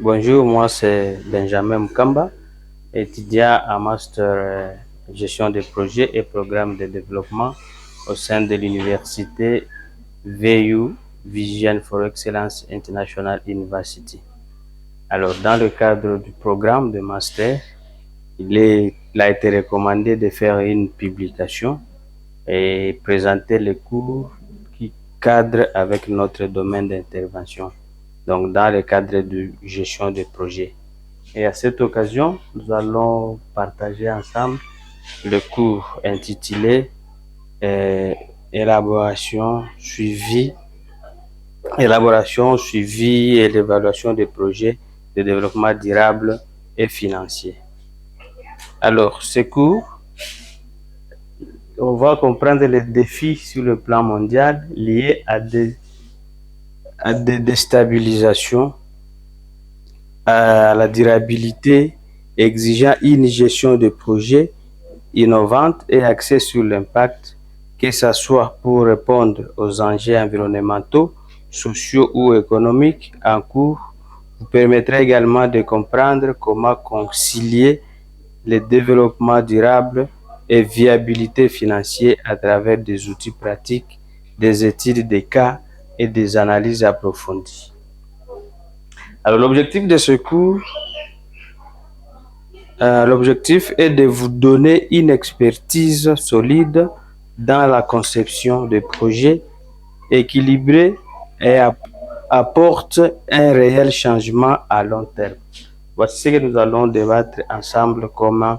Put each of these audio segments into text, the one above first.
Bonjour, moi c'est Benjamin Mukamba, étudiant en master gestion des projets et programmes de développement au sein de l'université VU, Vision for Excellence International University. Alors, dans le cadre du programme de master, il a été recommandé de faire une publication et présenter les cours qui cadrent avec notre domaine d'intervention, donc dans le cadre de gestion de projet. Et à cette occasion, nous allons partager ensemble le cours intitulé euh, élaboration, suivi, suivi et l'évaluation des projets de développement durable et financier. Alors, ce cours, on va comprendre les défis sur le plan mondial liés à des déstabilisations, à la durabilité, exigeant une gestion de projet innovante et axée sur l'impact, que ce soit pour répondre aux enjeux environnementaux, sociaux ou économiques en cours, vous permettra également de comprendre comment concilier le développement durable et viabilité financière à travers des outils pratiques, des études de cas et des analyses approfondies. Alors l'objectif est de vous donner une expertise solide dans la conception de projets équilibrés et apporte un réel changement à long terme. Voici ce que nous allons débattre ensemble comme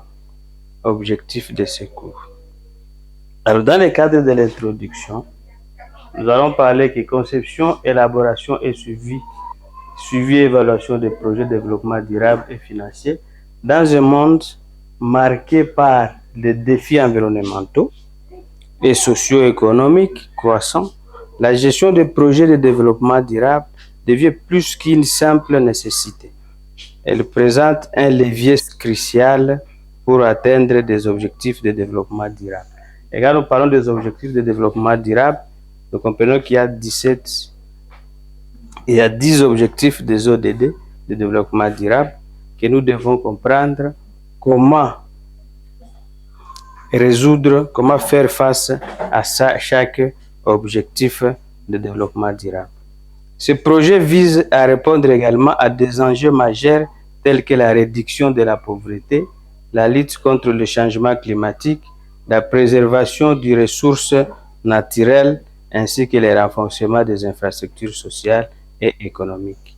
objectif de ce cours. Alors, dans le cadre de l'introduction, nous allons parler de conception, élaboration et suivi et évaluation des projets de développement durable et financier dans un monde marqué par les défis environnementaux et socio-économiques croissants. La gestion des projets de développement durable devient plus qu'une simple nécessité. Elle présente un levier crucial pour atteindre des objectifs de développement durable. Et quand nous parlons des objectifs de développement durable, nous comprenons qu'il y a 10 objectifs des ODD, de développement durable, que nous devons comprendre comment comment faire face à chaque objectif de développement durable. Ce projet vise à répondre également à des enjeux majeurs tels que la réduction de la pauvreté, la lutte contre le changement climatique, la préservation des ressources naturelles ainsi que le renforcement des infrastructures sociales et économiques.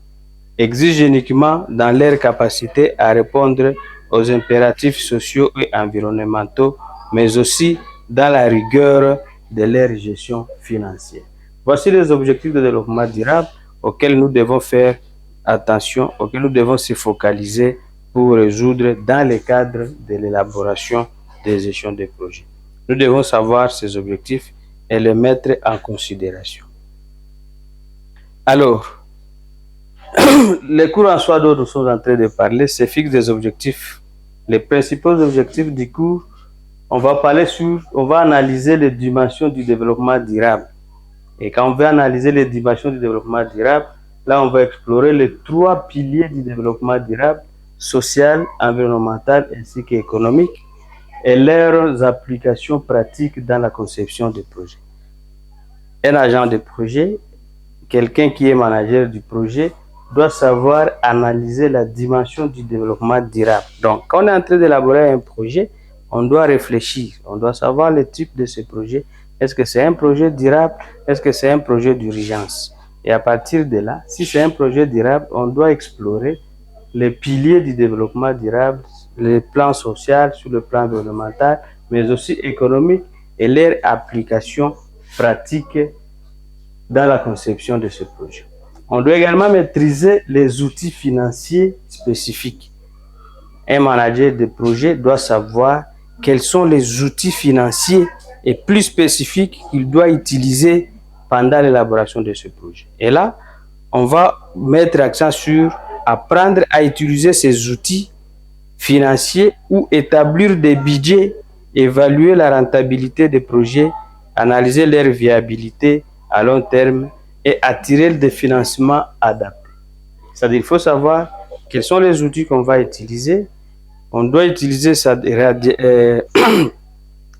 Exigent uniquement dans leur capacité à répondre aux impératifs sociaux et environnementaux, mais aussi dans la rigueur de leur gestion financière. Voici les objectifs de développement durable auxquels nous devons faire attention, auxquels nous devons se focaliser pour résoudre dans le cadre de l'élaboration des gestions de projets. Nous devons savoir ces objectifs et les mettre en considération. Alors, les cours en soi dont nous sommes en train de parler, c'est fixe des objectifs. Les principaux objectifs du cours, on va analyser les dimensions du développement durable. Et quand on veut analyser les dimensions du développement durable, là on va explorer les 3 piliers du développement durable, social, environnemental ainsi qu'économique, et leurs applications pratiques dans la conception des projets. Un agent de projet, quelqu'un qui est manager du projet, doit savoir analyser la dimension du développement durable. Donc, quand on est en train d'élaborer un projet, on doit réfléchir, on doit savoir le type de ce projet. Est-ce que c'est un projet durable? Est-ce que c'est un projet d'urgence? Et à partir de là, si c'est un projet durable, on doit explorer les piliers du développement durable, le plan social, sur le plan environnemental, mais aussi économique et leur application pratique dans la conception de ce projet. On doit également maîtriser les outils financiers spécifiques. Un manager de projet doit savoir quels sont les outils financiers et plus spécifiques qu'il doit utiliser pendant l'élaboration de ce projet. Et là, on va mettre l'accent sur apprendre à utiliser ces outils financiers ou établir des budgets, évaluer la rentabilité des projets, analyser leur viabilité à long terme et attirer des financements adaptés. C'est-à-dire qu'il faut savoir quels sont les outils qu'on va utiliser? On doit utiliser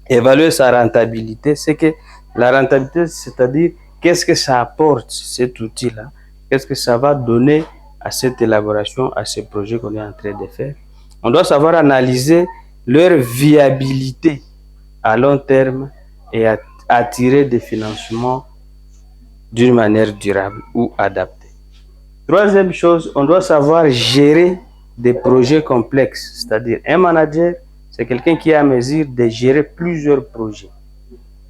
évaluer sa rentabilité. C'est que la rentabilité, c'est-à-dire qu'est-ce que ça apporte, cet outil-là, qu'est-ce que ça va donner à cette élaboration, à ce projet qu'on est en train de faire. On doit savoir analyser leur viabilité à long terme et attirer des financements d'une manière durable ou adaptée. Troisième chose, on doit savoir gérer des projets complexes, c'est-à-dire un manager, c'est quelqu'un qui est à mesure de gérer plusieurs projets.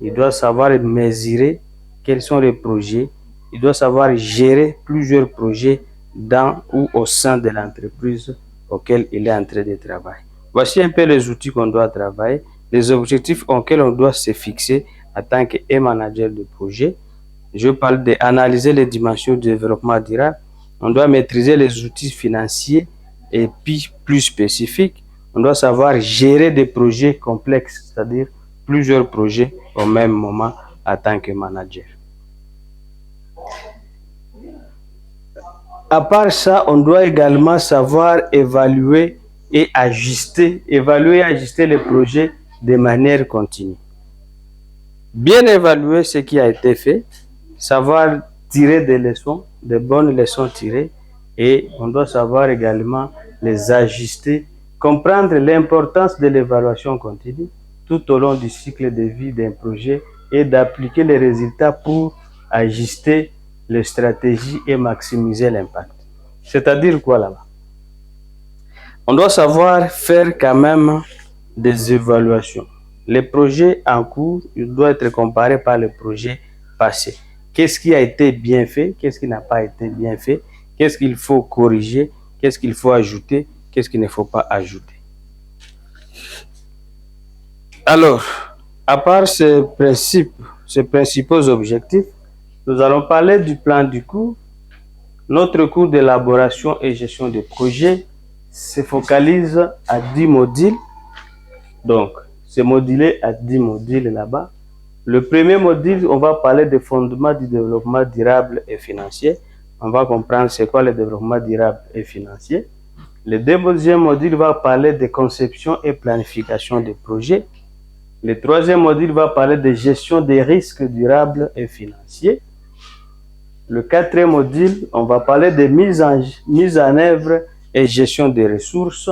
Il doit savoir mesurer quels sont les projets, il doit savoir gérer plusieurs projets dans ou au sein de l'entreprise auquel il est en train de travailler. Voici un peu les outils qu'on doit travailler, les objectifs auxquels on doit se fixer en tant que manager de projet. Je parle d'analyser les dimensions du développement durable. On doit maîtriser les outils financiers et puis plus spécifiques. On doit savoir gérer des projets complexes, c'est-à-dire plusieurs projets au même moment en tant que manager. À part ça, on doit également savoir évaluer et ajuster les projets de manière continue. Bien évaluer ce qui a été fait, savoir tirer des leçons, de bonnes leçons tirées, et on doit savoir également les ajuster, comprendre l'importance de l'évaluation continue tout au long du cycle de vie d'un projet et d'appliquer les résultats pour ajuster les stratégies et maximiser l'impact. C'est-à-dire quoi là-bas? On doit savoir faire quand même des évaluations. Les projets en cours, ils doivent être comparés par les projets passés. Qu'est-ce qui a été bien fait? Qu'est-ce qui n'a pas été bien fait? Qu'est-ce qu'il faut corriger? Qu'est-ce qu'il faut ajouter? Qu'est-ce qu'il ne faut pas ajouter? Alors, à part ces principaux objectifs, nous allons parler du plan du cours. Notre cours d'élaboration et gestion de projet se focalise à 10 modules. Donc, c'est modulé à 10 modules là-bas. Le premier module, on va parler des fondements du développement durable et financier. On va comprendre c'est quoi le développement durable et financier. Le deuxième module va parler de conception et planification des projets. Le troisième module va parler de gestion des risques durables et financiers. Le quatrième module, on va parler de mise en œuvre et gestion des ressources.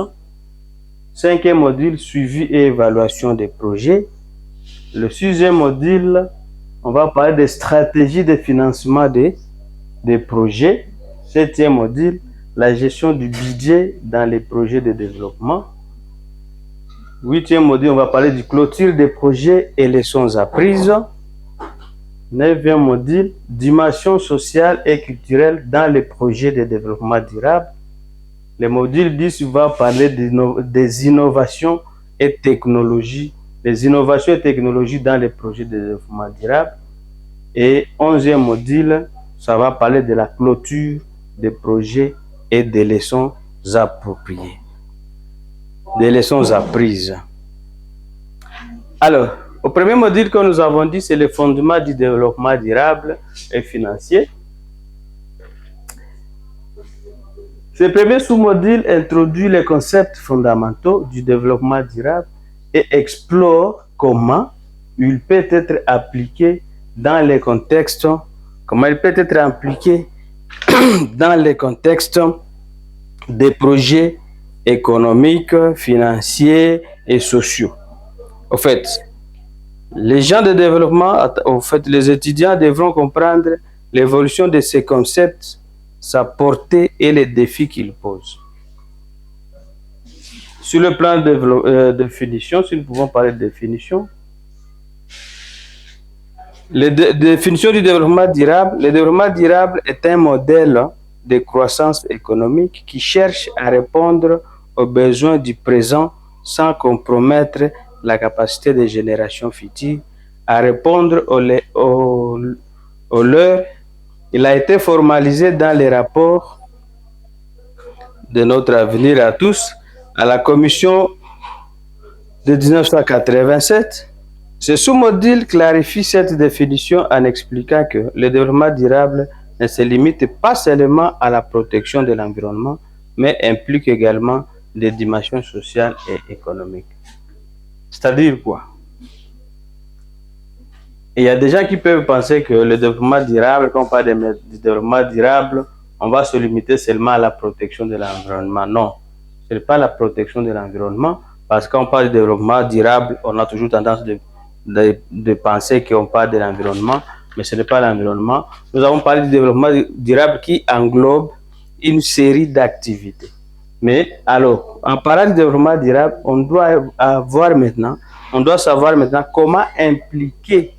Cinquième module, suivi et évaluation des projets. Le sixième module, on va parler des stratégies de financement des projets. Septième module, la gestion du budget dans les projets de développement. Huitième module, on va parler du clôture des projets et leçons apprises. Neuvième module, dimension sociale et culturelle dans les projets de développement durable. Le module 10 va parler des innovations et technologies, les innovations et technologies dans les projets de développement durable. Et 11e module, ça va parler de la clôture des projets et des leçons appropriées, des leçons apprises. Alors, au premier module que nous avons dit, c'est le fondement du développement durable et financier. Ce premier sous-module introduit les concepts fondamentaux du développement durable et explore comment il peut être appliqué dans les contextes, des projets économiques, financiers et sociaux. En fait, les gens de développement, les étudiants devront comprendre l'évolution de ces concepts, sa portée et les défis qu'ils posent. Sur le plan de définition, si nous pouvons parler de définition, les définitions du développement durable. Le développement durable est un modèle de croissance économique qui cherche à répondre aux besoins du présent sans compromettre la capacité des générations futures à répondre aux leurs. Il a été formalisé dans les rapports de notre avenir à tous, à la commission de 1987. Ce sous-module clarifie cette définition en expliquant que le développement durable ne se limite pas seulement à la protection de l'environnement, mais implique également des dimensions sociales et économiques. C'est-à-dire quoi? Il y a des gens qui peuvent penser que le développement durable, quand on parle de développement durable, on va se limiter seulement à la protection de l'environnement. Non, ce n'est pas la protection de l'environnement, parce qu'on parle de développement durable, on a toujours tendance de penser qu'on parle de l'environnement, mais ce n'est pas l'environnement. Nous avons parlé du développement durable qui englobe une série d'activités. Mais alors, en parlant du développement durable, on doit savoir maintenant comment impliquer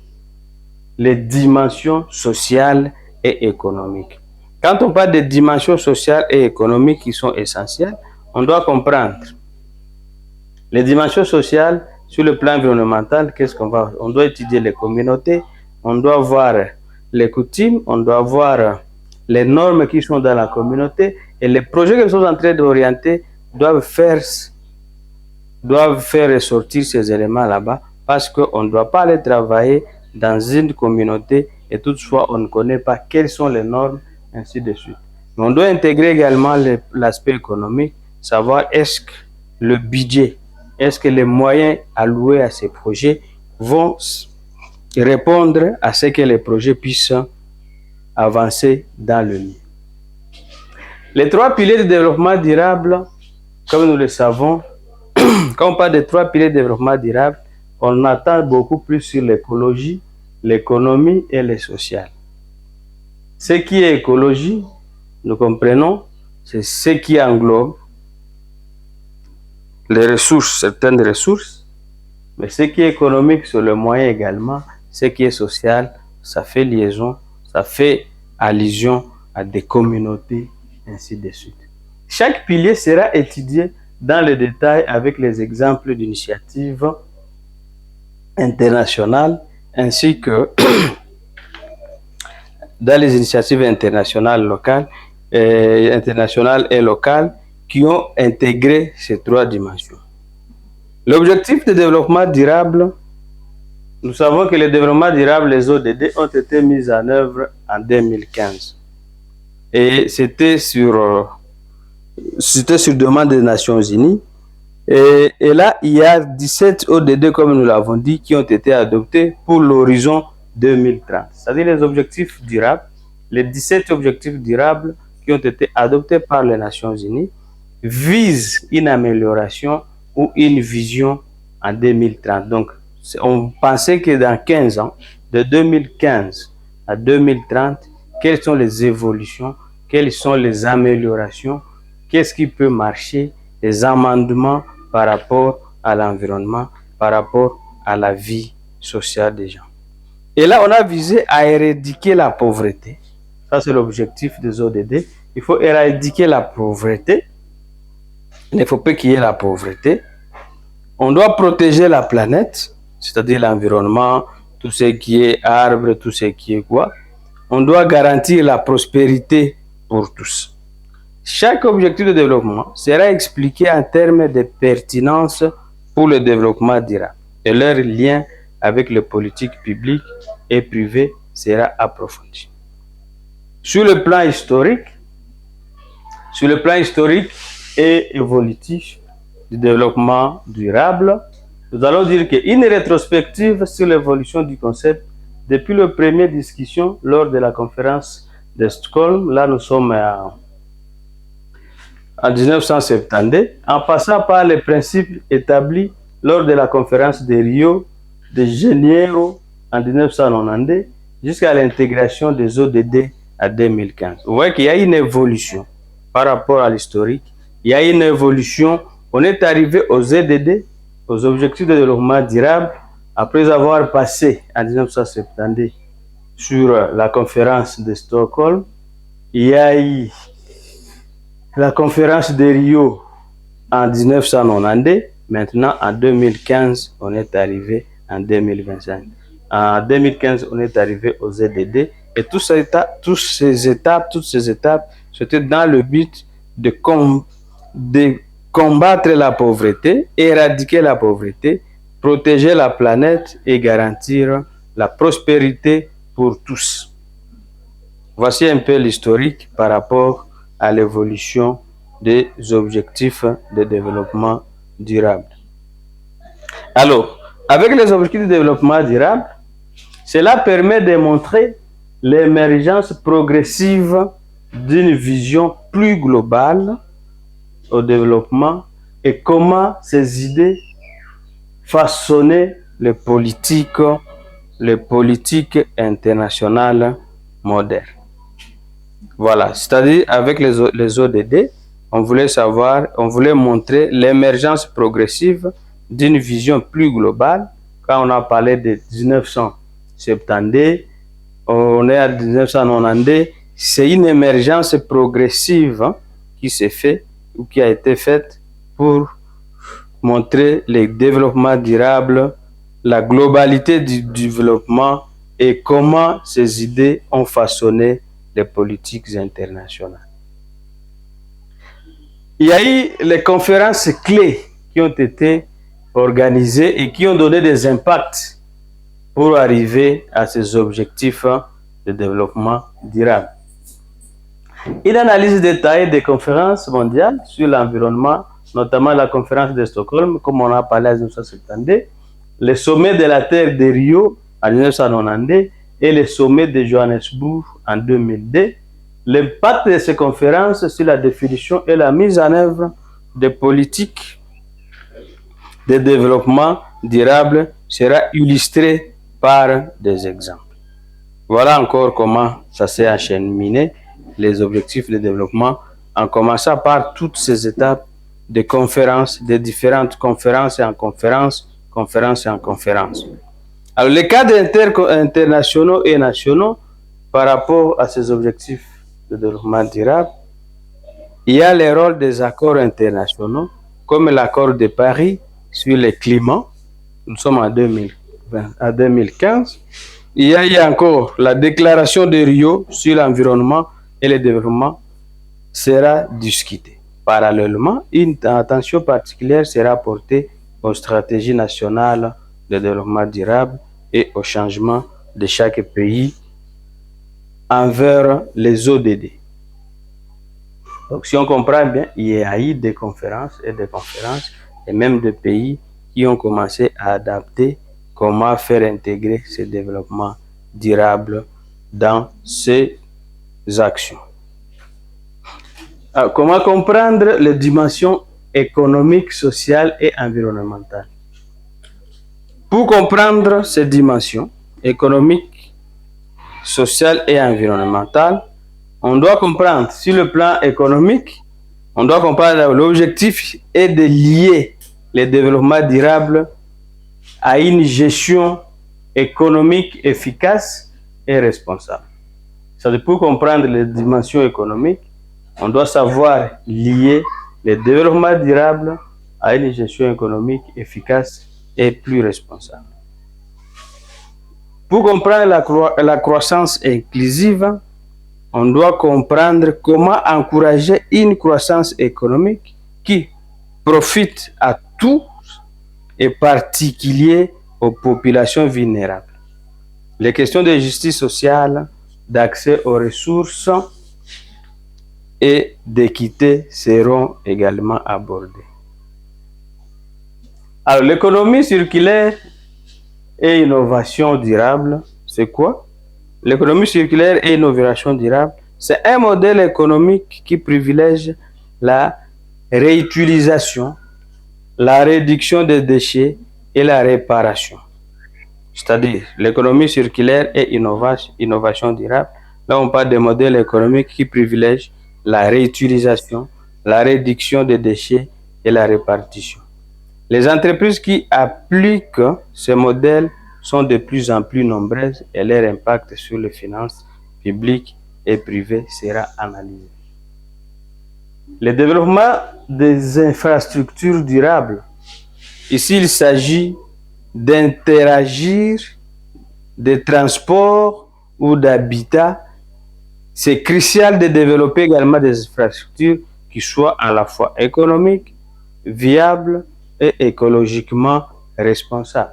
les dimensions sociales et économiques. Quand on parle des dimensions sociales et économiques qui sont essentielles, on doit comprendre les dimensions sociales sur le plan environnemental. Qu'est-ce qu'on va? On doit étudier les communautés, on doit voir les coutumes, on doit voir les normes qui sont dans la communauté, et les projets que nous sommes en train d'orienter doivent faire ressortir ces éléments là-bas, parce qu'on ne doit pas aller travailler dans une communauté et toutefois on ne connaît pas quelles sont les normes, ainsi de suite. Mais on doit intégrer également l'aspect économique, savoir est-ce que le budget, est-ce que les moyens alloués à ces projets vont répondre à ce que les projets puissent avancer dans le mieux. Les trois piliers de développement durable, comme nous le savons, quand on parle des trois piliers de développement durable, on attend beaucoup plus sur l'écologie, l'économie et le social. Ce qui est écologie, nous comprenons, c'est ce qui englobe les ressources, certaines ressources, mais ce qui est économique, c'est le moyen également. Ce qui est social, ça fait liaison, ça fait allusion à des communautés, ainsi de suite. Chaque pilier sera étudié dans le détail avec les exemples d'initiatives internationales ainsi que dans les initiatives internationales locales, internationales et locales qui ont intégré ces trois dimensions. L'objectif de développement durable, nous savons que le développement durable, les ODD, ont été mis en œuvre en 2015. Et c'était sur demande des Nations Unies. Et là, il y a 17 ODD, comme nous l'avons dit, qui ont été adoptés pour l'horizon 2030. C'est-à-dire les objectifs durables, les 17 objectifs durables qui ont été adoptés par les Nations Unies visent une amélioration ou une vision en 2030. Donc, on pensait que dans 15 ans, de 2015 à 2030, quelles sont les évolutions, quelles sont les améliorations, qu'est-ce qui peut marcher, les amendements par rapport à l'environnement, par rapport à la vie sociale des gens. Et là, on a visé à éradiquer la pauvreté. Ça, c'est l'objectif des ODD. Il faut éradiquer la pauvreté. Il ne faut pas qu'il y ait la pauvreté. On doit protéger la planète, c'est-à-dire l'environnement, tout ce qui est arbres, tout ce qui est quoi. On doit garantir la prospérité pour tous. Chaque objectif de développement sera expliqué en termes de pertinence pour le développement durable et leur lien avec les politiques publiques et privées sera approfondi. Sur le plan historique et évolutif du développement durable, nous allons dire qu'une rétrospective sur l'évolution du concept depuis la première discussion lors de la conférence de Stockholm, là nous sommes en 1972, en passant par les principes établis lors de la conférence de Rio de Janeiro en 1992, jusqu'à l'intégration des ODD en 2015. Vous voyez qu'il y a une évolution par rapport à l'historique. Il y a une évolution. On est arrivé aux ODD, aux objectifs de développement durable, après avoir passé en 1972 sur la conférence de Stockholm. Il y a eu la conférence de Rio en 1992. Maintenant, en 2015, on est arrivé en 2025. En 2015, on est arrivé aux ZDD. Et toutes ces étapes, c'était dans le but de combattre la pauvreté, éradiquer la pauvreté, protéger la planète et garantir la prospérité pour tous. Voici un peu l'historique par rapport à l'évolution des objectifs de développement durable. Alors, avec les objectifs de développement durable, cela permet de montrer l'émergence progressive d'une vision plus globale au développement et comment ces idées façonnaient les politiques internationales modernes. Voilà, c'est-à-dire avec les ODD, on voulait montrer l'émergence progressive d'une vision plus globale. Quand on a parlé de 1970, on est à 1992, c'est une émergence progressive qui s'est faite ou qui a été faite pour montrer le développement durable, la globalité du développement et comment ces idées ont façonné les politiques internationales. Il y a eu les conférences clés qui ont été organisées et qui ont donné des impacts pour arriver à ces objectifs de développement durable. Une analyse détaillée des conférences mondiales sur l'environnement, notamment la conférence de Stockholm, comme on a parlé en 1972, le sommet de la Terre de Rio en 1992 et le sommet de Johannesburg en 2002, l'impact de ces conférences sur la définition et la mise en œuvre des politiques de développement durable sera illustré par des exemples. Voilà encore comment ça s'est acheminé, les objectifs de développement, en commençant par toutes ces étapes de conférences, de différentes conférences et en conférences et en conférences. Alors, les cadres internationaux et nationaux par rapport à ces objectifs de développement durable, il y a les rôles des accords internationaux, comme l'accord de Paris sur le climat, nous sommes en 2015. Il y a encore la déclaration de Rio sur l'environnement et le développement sera discutée. Parallèlement, une attention particulière sera portée aux stratégies nationales de développement durable et au changement de chaque pays envers les ODD. Donc, si on comprend bien, il y a eu des conférences et même des pays qui ont commencé à adapter comment faire intégrer ce développement durable dans ces actions. Alors, comment comprendre les dimensions économiques, sociales et environnementales? Pour comprendre ces dimensions économiques, sociales et environnementales, on doit comprendre, sur le plan économique, on doit comprendre l'objectif est de lier le développement durable à une gestion économique efficace et responsable. C'est-à-dire, pour comprendre les dimensions économiques, on doit savoir lier le développement durable à une gestion économique efficace et plus responsable. Pour comprendre la croissance inclusive, on doit comprendre comment encourager une croissance économique qui profite à tous et particulier aux populations vulnérables. Les questions de justice sociale, d'accès aux ressources et d'équité seront également abordées. Alors, l'économie circulaire et innovation durable, c'est quoi? L'économie circulaire et innovation durable, c'est un modèle économique qui privilègie la réutilisation, la réduction des déchets et la réparation. C'est-à-dire l'économie circulaire et innovation durable. Là, on parle de modèles économiques qui privilègient la réutilisation, la réduction des déchets et la répartition. Les entreprises qui appliquent ces modèles sont de plus en plus nombreuses et leur impact sur les finances publiques et privées sera analysé. Le développement des infrastructures durables. Ici, il s'agit d'interagir des transports ou d'habitat. C'est crucial de développer également des infrastructures qui soient à la fois économiques, viables et écologiquement responsables.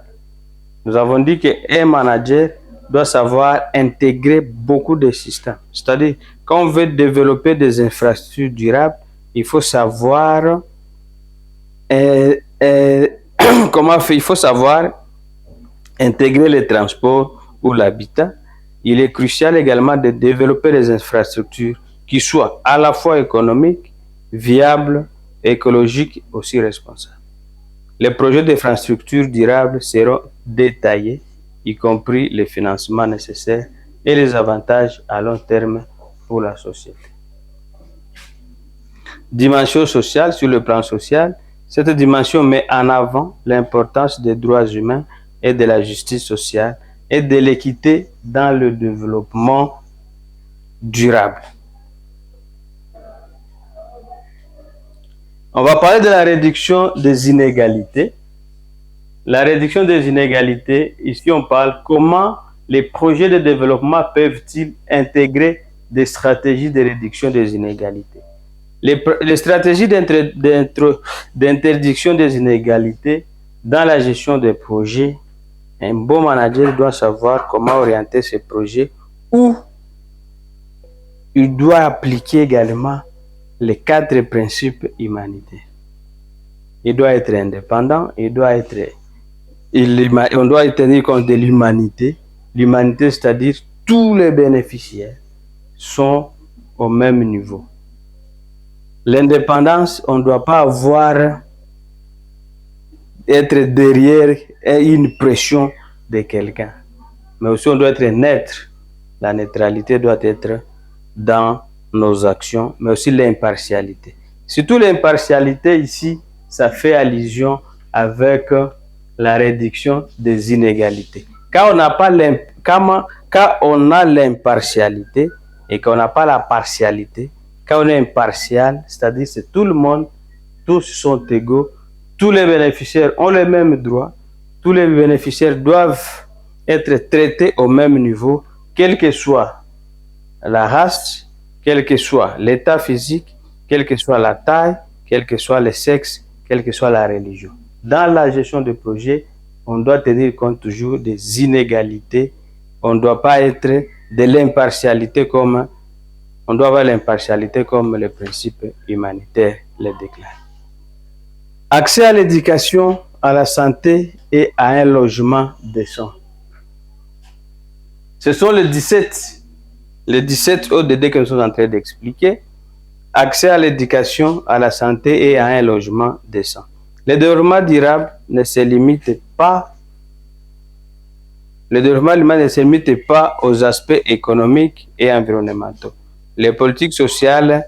Nous avons dit qu'un manager doit savoir intégrer beaucoup de systèmes. C'est-à-dire, quand on veut développer des infrastructures durables, il faut savoir comment faire. Il faut savoir intégrer les transports ou l'habitat. Il est crucial également de développer des infrastructures qui soient à la fois économiques, viables, écologiques, aussi responsables. Les projets d'infrastructures durables seront détaillés, y compris les financements nécessaires et les avantages à long terme pour la société. Dimension sociale, sur le plan social, cette dimension met en avant l'importance des droits humains et de la justice sociale et de l'équité dans le développement durable. On va parler de la réduction des inégalités. La réduction des inégalités, ici on parle comment les projets de développement peuvent-ils intégrer des stratégies de réduction des inégalités. Les stratégies d'interdiction des inégalités dans la gestion des projets, un bon manager doit savoir comment orienter ses projets ou il doit appliquer également les 4 principes humanitaires. Il doit être indépendant, on doit tenir compte de l'humanité. L'humanité, c'est-à-dire tous les bénéficiaires sont au même niveau. L'indépendance, on ne doit pas être derrière une pression de quelqu'un. Mais aussi, on doit être neutre. La neutralité doit être dans nos actions, mais aussi l'impartialité. Surtout l'impartialité ici, ça fait allusion avec la réduction des inégalités. Quand on a l'impartialité et qu'on n'a pas la partialité, quand on est impartial, c'est-à-dire c'est tout le monde, tous sont égaux, tous les bénéficiaires ont les mêmes droits, tous les bénéficiaires doivent être traités au même niveau, quelle que soit la race, quel que soit l'état physique, quelle que soit la taille, quel que soit le sexe, quelle que soit la religion. Dans la gestion de projet, on doit tenir compte toujours des inégalités. On ne doit pas être de l'impartialité comme on doit avoir l'impartialité comme les principes humanitaires le déclarent. Accès à l'éducation, à la santé et à un logement décent. Ce sont les 17 ODD que nous sommes en train d'expliquer. Accès à l'éducation, à la santé et à un logement décent. Le développement durable ne se limite pas aux aspects économiques et environnementaux. Les politiques sociales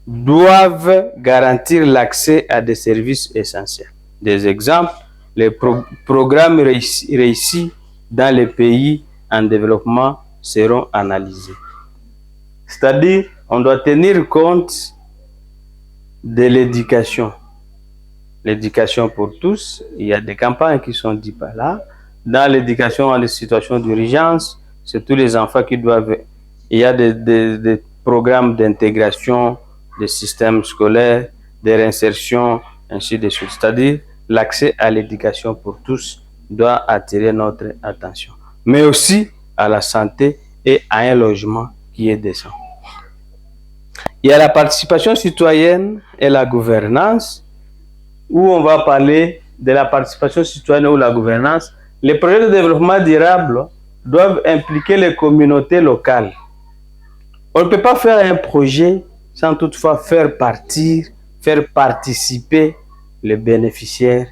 doivent garantir l'accès à des services essentiels. Des exemples, les programmes réussis dans les pays en développement seront analysés. C'est-à-dire, on doit tenir compte de l'éducation. L'éducation pour tous, il y a des campagnes qui sont dites par là. Dans l'éducation en situation d'urgence, c'est tous les enfants qui doivent... Il y a des programmes d'intégration des systèmes scolaires, de réinsertion, ainsi de suite. C'est-à-dire, l'accès à l'éducation pour tous doit attirer notre attention. Mais aussi à la santé et à un logement qui est décent. Il y a la participation citoyenne et la gouvernance, où on va parler de la participation citoyenne ou la gouvernance. Les projets de développement durable doivent impliquer les communautés locales. On ne peut pas faire un projet sans toutefois faire participer les bénéficiaires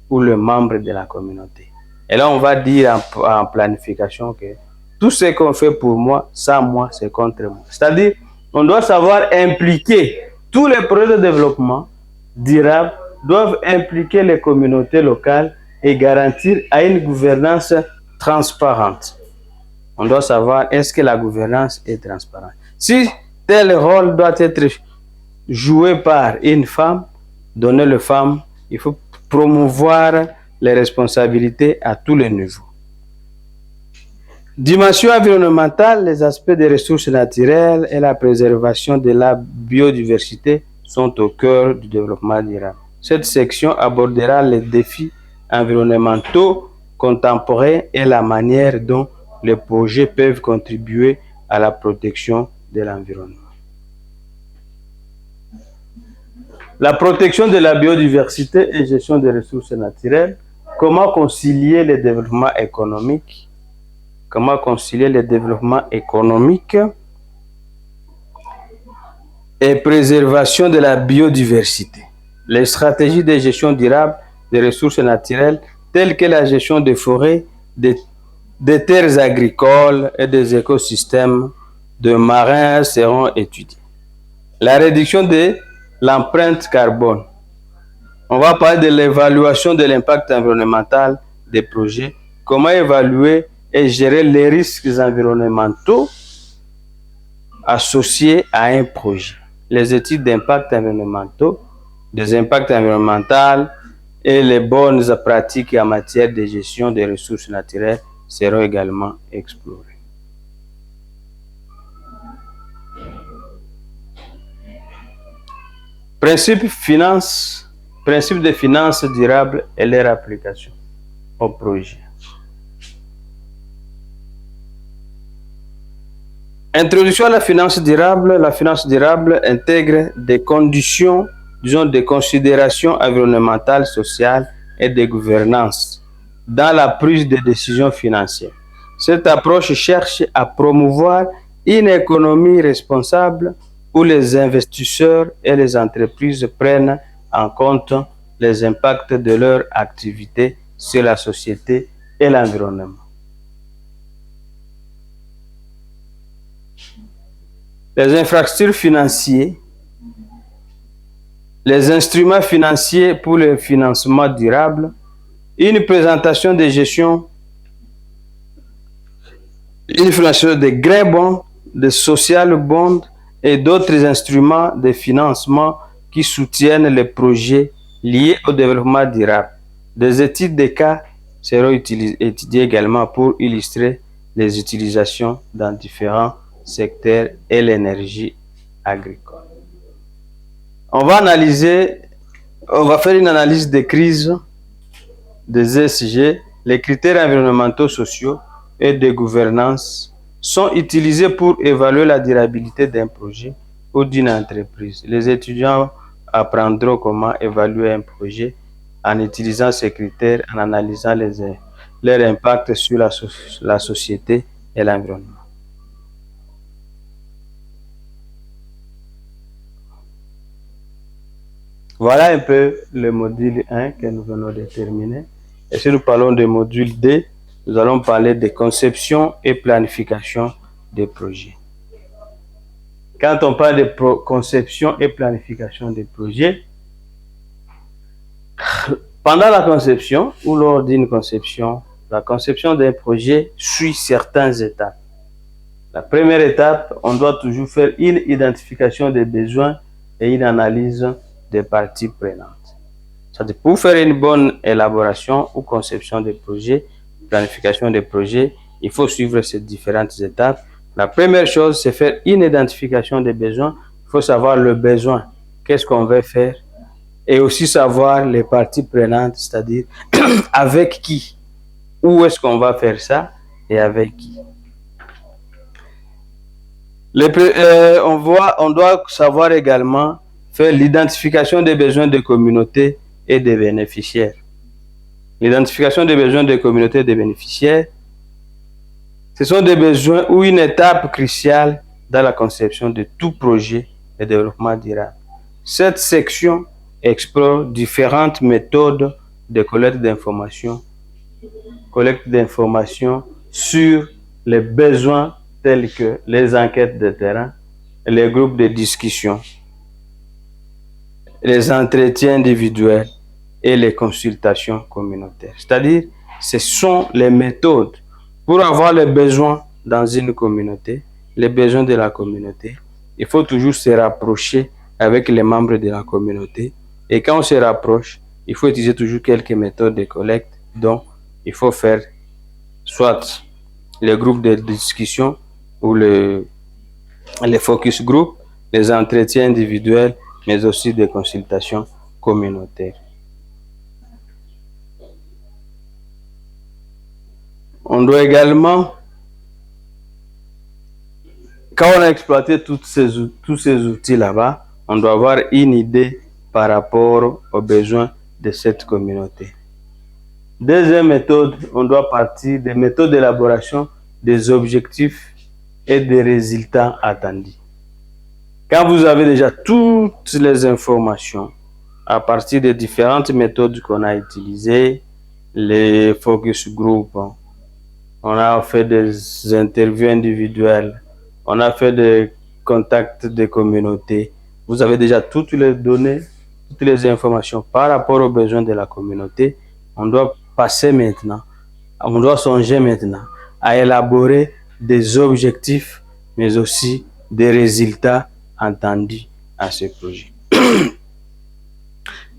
ou les membres de la communauté. Et là, on va dire en planification que tout ce qu'on fait pour moi, sans moi, c'est contre moi. C'est-à-dire, on doit savoir impliquer tous les projets de développement durable doivent impliquer les communautés locales et garantir à une gouvernance transparente. On doit savoir est-ce que la gouvernance est transparente. Si tel rôle doit être joué par une femme, donner les femmes, il faut promouvoir les responsabilités à tous les niveaux. Dimension environnementale, les aspects des ressources naturelles et la préservation de la biodiversité sont au cœur du développement durable. Cette section abordera les défis environnementaux contemporains et la manière dont les projets peuvent contribuer à la protection de l'environnement. La protection de la biodiversité et gestion des ressources naturelles. Comment concilier le développement économique? Comment concilier le développement économique et préservation de la biodiversité. Les stratégies de gestion durable des ressources naturelles, telles que la gestion des forêts, des terres agricoles et des écosystèmes de marins seront étudiées. La réduction de l'empreinte carbone. On va parler de l'évaluation de l'impact environnemental des projets, comment évaluer et gérer les risques environnementaux associés à un projet. Les études d'impact environnementaux, des impacts environnementaux et les bonnes pratiques en matière de gestion des ressources naturelles seront également explorées. Principe de finances durables et leur application au projet. Introduction à la finance durable. La finance durable intègre des conditions, disons des considérations environnementales, sociales et de gouvernance dans la prise de décisions financières. Cette approche cherche à promouvoir une économie responsable où les investisseurs et les entreprises prennent en compte les impacts de leur activité sur la société et l'environnement. Les infrastructures financières, les instruments financiers pour le financement durable, une présentation de gestion, une financement de green bonds, de social bonds et d'autres instruments de financement qui soutiennent les projets liés au développement durable. Des études de cas seront étudiées également pour illustrer les utilisations dans différents secteurs et l'énergie agricole. On va faire une analyse des crises des ESG. Les critères environnementaux, sociaux et de gouvernance sont utilisés pour évaluer la durabilité d'un projet ou d'une entreprise. Les étudiants apprendront comment évaluer un projet en utilisant ces critères, en analysant leur impact sur la société et l'environnement. Voilà un peu le module 1 que nous venons de terminer. Et si nous parlons du module 2, nous allons parler de conception et planification des projets. Quand on parle de conception et planification des projets, pendant la conception ou lors d'une conception, la conception d'un projet suit certaines étapes. La première étape, on doit toujours faire une identification des besoins et une analyse des parties prenantes. C'est-à-dire, pour faire une bonne élaboration ou conception des projets, planification des projets, il faut suivre ces différentes étapes. La première chose, c'est faire une identification des besoins. Il faut savoir le besoin, qu'est-ce qu'on veut faire, et aussi savoir les parties prenantes, c'est-à-dire avec qui, où est-ce qu'on va faire ça et avec qui. On doit savoir également faire l'identification des besoins des communautés et des bénéficiaires. L'identification des besoins des communautés et des bénéficiaires, ce sont des besoins ou une étape cruciale dans la conception de tout projet de développement durable. Cette section explore différentes méthodes de collecte d'informations sur les besoins tels que les enquêtes de terrain, les groupes de discussion, les entretiens individuels et les consultations communautaires. C'est-à-dire, ce sont les méthodes pour avoir les besoins dans une communauté, les besoins de la communauté. Il faut toujours se rapprocher avec les membres de la communauté. Et quand on se rapproche, il faut utiliser toujours quelques méthodes de collecte. Donc, il faut faire soit les groupes de discussion ou les focus group, les entretiens individuels, mais aussi des consultations communautaires. On doit également, quand on a exploité tous ces outils là-bas, on doit avoir une idée par rapport aux besoins de cette communauté. Deuxième méthode, on doit partir des méthodes d'élaboration des objectifs et des résultats attendus. Quand vous avez déjà toutes les informations à partir des différentes méthodes qu'on a utilisées, les focus group, on a fait des interviews individuelles, on a fait des contacts de communautés. Vous avez déjà toutes les données, toutes les informations par rapport aux besoins de la communauté. On doit passer maintenant, on doit songer maintenant à élaborer des objectifs, mais aussi des résultats attendus à ce projet.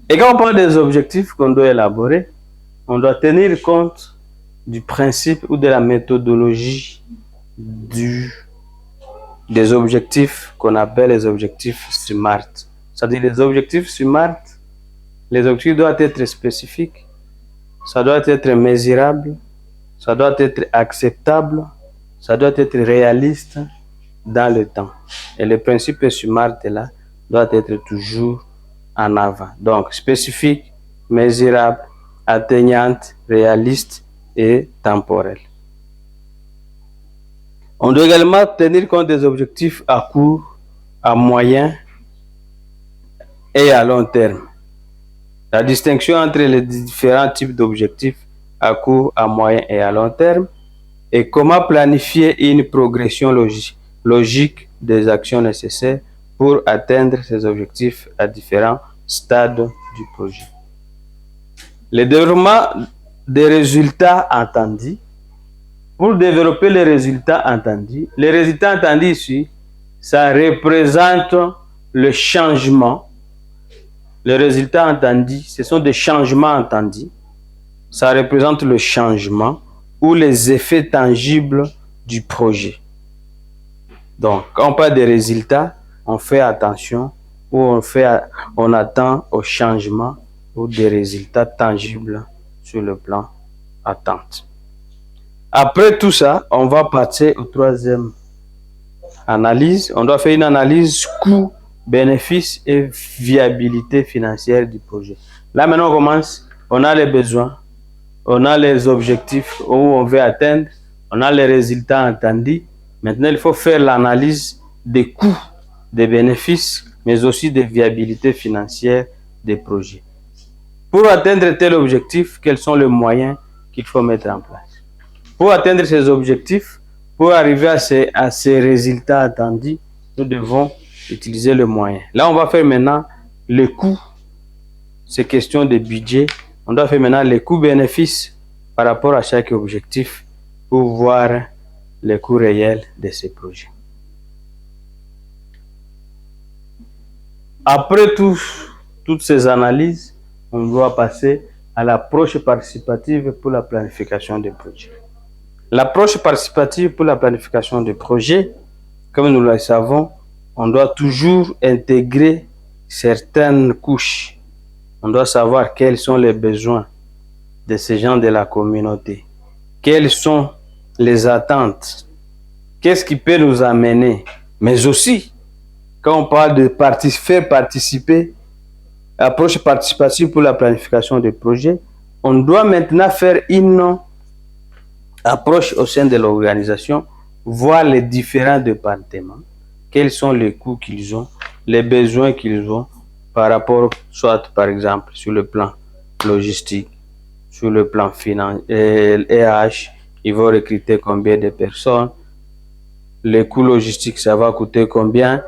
Et quand on parle des objectifs qu'on doit élaborer, on doit tenir compte du principe ou de la méthodologie des objectifs qu'on appelle les objectifs SMART. C'est-à-dire les objectifs SMART, les objectifs doivent être spécifiques, ça doit être mesurable, ça doit être acceptable, ça doit être réaliste dans le temps. Et le principe SMART là doit être toujours en avant. Donc spécifique, mesurable, atteignante, réaliste et temporelle. On doit également tenir compte des objectifs à court, à moyen et à long terme. La distinction entre les différents types d'objectifs à court, à moyen et à long terme et comment planifier une progression logique des actions nécessaires pour atteindre ces objectifs à différents stades du projet. Le développement des résultats attendus. Pour développer les résultats attendus ici, ça représente le changement. Les résultats attendus, ce sont des changements attendus. Ça représente le changement ou les effets tangibles du projet. Donc, quand on parle des résultats, on fait attention ou on attend au changement ou des résultats tangibles sur le plan attente. Après tout ça, on va passer au troisième analyse. On doit faire une analyse coût, bénéfice et viabilité financière du projet. Là, maintenant, on commence. On a les besoins, on a les objectifs où on veut atteindre, on a les résultats attendus. Maintenant, il faut faire l'analyse des coûts, des bénéfices, mais aussi des viabilités financières des projets. Pour atteindre tel objectif, quels sont les moyens qu'il faut mettre en place? Pour atteindre ces objectifs, pour arriver à ces résultats attendus, nous devons utiliser le moyen. Là, on va faire maintenant le coût. C'est question de budget. On doit faire maintenant les coûts-bénéfices par rapport à chaque objectif pour voir les coûts réels de ces projets. Après toutes ces analyses, on doit passer à l'approche participative pour la planification des projets. L'approche participative pour la planification des projets, comme nous le savons, on doit toujours intégrer certaines couches. On doit savoir quels sont les besoins de ces gens de la communauté. Quelles sont les attentes? Qu'est-ce qui peut nous amener? Mais aussi, quand on parle de faire participer, approche participative pour la planification des projets, on doit maintenant faire une approche au sein de l'organisation, voir les différents départements, quels sont les coûts qu'ils ont, les besoins qu'ils ont par rapport, soit par exemple sur le plan logistique, sur le plan financier, RH, ils vont recruter combien de personnes, les coûts logistiques, ça va coûter combien,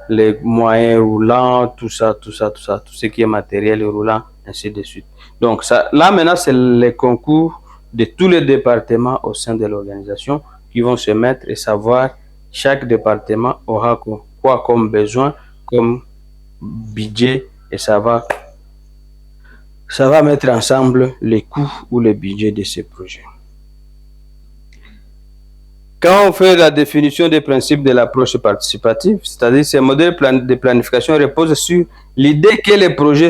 les moyens roulants, tout ça, tout ce qui est matériel roulant, ainsi de suite. Donc ça, là maintenant, c'est les concours de tous les départements au sein de l'organisation qui vont se mettre et savoir chaque département aura quoi comme besoin, comme budget, et ça va mettre ensemble les coûts ou le budget de ces projets. Quand on fait la définition des principes de l'approche participative, c'est-à-dire ces modèles de planification reposent sur l'idée que les projets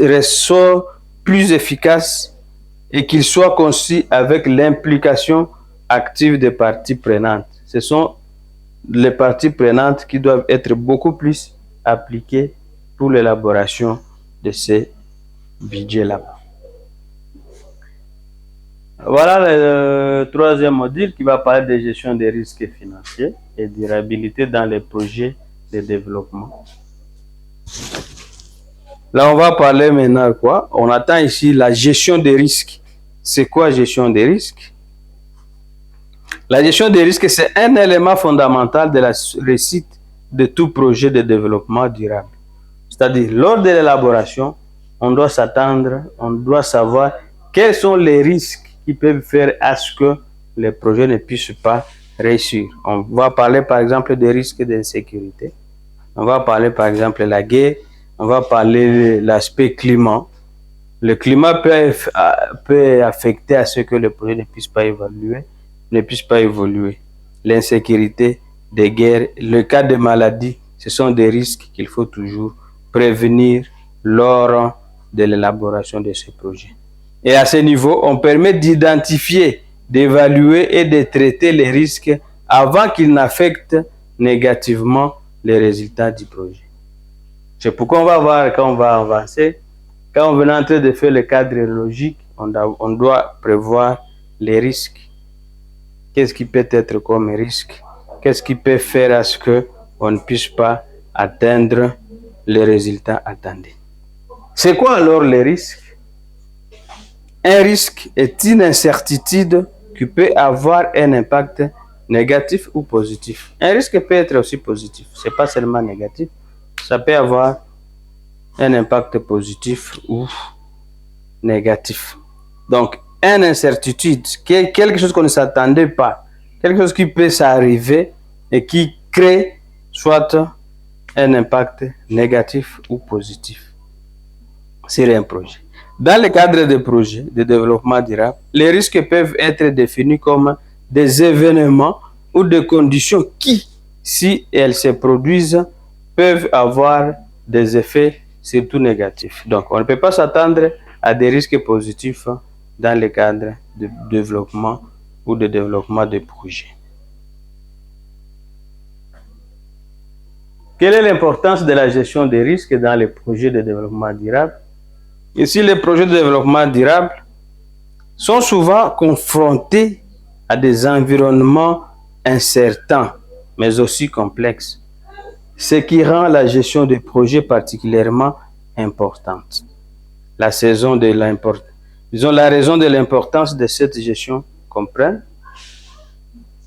ressortent plus efficaces et qu'ils soient conçus avec l'implication active des parties prenantes. Ce sont les parties prenantes qui doivent être beaucoup plus appliquées pour l'élaboration de ces budgets-là. Voilà le troisième module qui va parler de gestion des risques financiers et durabilité dans les projets de développement. Là, on va parler maintenant de quoi? On attend ici la gestion des risques. C'est quoi gestion des risques? La gestion des risques, c'est un élément fondamental de la réussite de tout projet de développement durable. C'est-à-dire, lors de l'élaboration, on doit s'attendre, on doit savoir quels sont les risques qui peuvent faire à ce que les projets ne puissent pas réussir. On va parler par exemple des risques d'insécurité. On va parler par exemple de la guerre. On va parler de l'aspect climat. Le climat peut affecter à ce que le projet ne puisse pas évoluer. L'insécurité, des guerres, le cas de maladies, ce sont des risques qu'il faut toujours prévenir lors de l'élaboration de ces projets. Et à ce niveau, on permet d'identifier, d'évaluer et de traiter les risques avant qu'ils n'affectent négativement les résultats du projet. C'est pourquoi on va voir quand on va avancer. Quand on est en train de faire le cadre logique, on doit prévoir les risques. Qu'est-ce qui peut être comme risque? Qu'est-ce qui peut faire à ce qu'on ne puisse pas atteindre les résultats attendus? C'est quoi alors les risques? Un risque est une incertitude qui peut avoir un impact négatif ou positif. Un risque peut être aussi positif, ce n'est pas seulement négatif, ça peut avoir un impact positif ou négatif. Donc, une incertitude, quelque chose qu'on ne s'attendait pas, quelque chose qui peut s'arriver et qui crée soit un impact négatif ou positif sur un projet. Dans le cadre des projets de développement durable, les risques peuvent être définis comme des événements ou des conditions qui, si elles se produisent, peuvent avoir des effets surtout négatifs. Donc, on ne peut pas s'attendre à des risques positifs dans le cadre de développement ou de développement de projets. Quelle est l'importance de la gestion des risques dans les projets de développement durable? Ici, les projets de développement durable sont souvent confrontés à des environnements incertains, mais aussi complexes, ce qui rend la gestion des projets particulièrement importante. La raison de l'importance de cette gestion comprend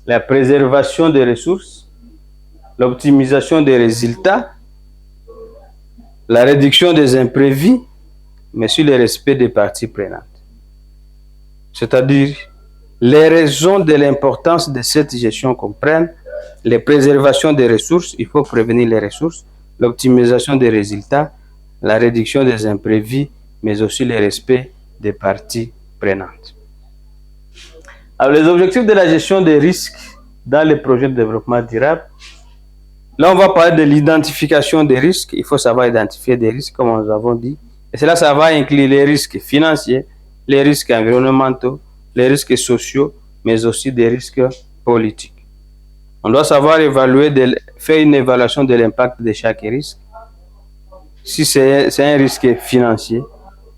la préservation des ressources, l'optimisation des résultats, la réduction des imprévus, mais sur le respect des parties prenantes. C'est-à-dire, les raisons de l'importance de cette gestion comprennent la préservation des ressources, il faut prévenir les ressources, l'optimisation des résultats, la réduction des imprévus, mais aussi le respect des parties prenantes. Alors, les objectifs de la gestion des risques dans les projets de développement durable. Là, on va parler de l'identification des risques. Il faut savoir identifier des risques, comme nous avons dit. Et cela, ça va inclure les risques financiers, les risques environnementaux, les risques sociaux, mais aussi des risques politiques. On doit savoir faire une évaluation de l'impact de chaque risque. Si c'est un risque financier,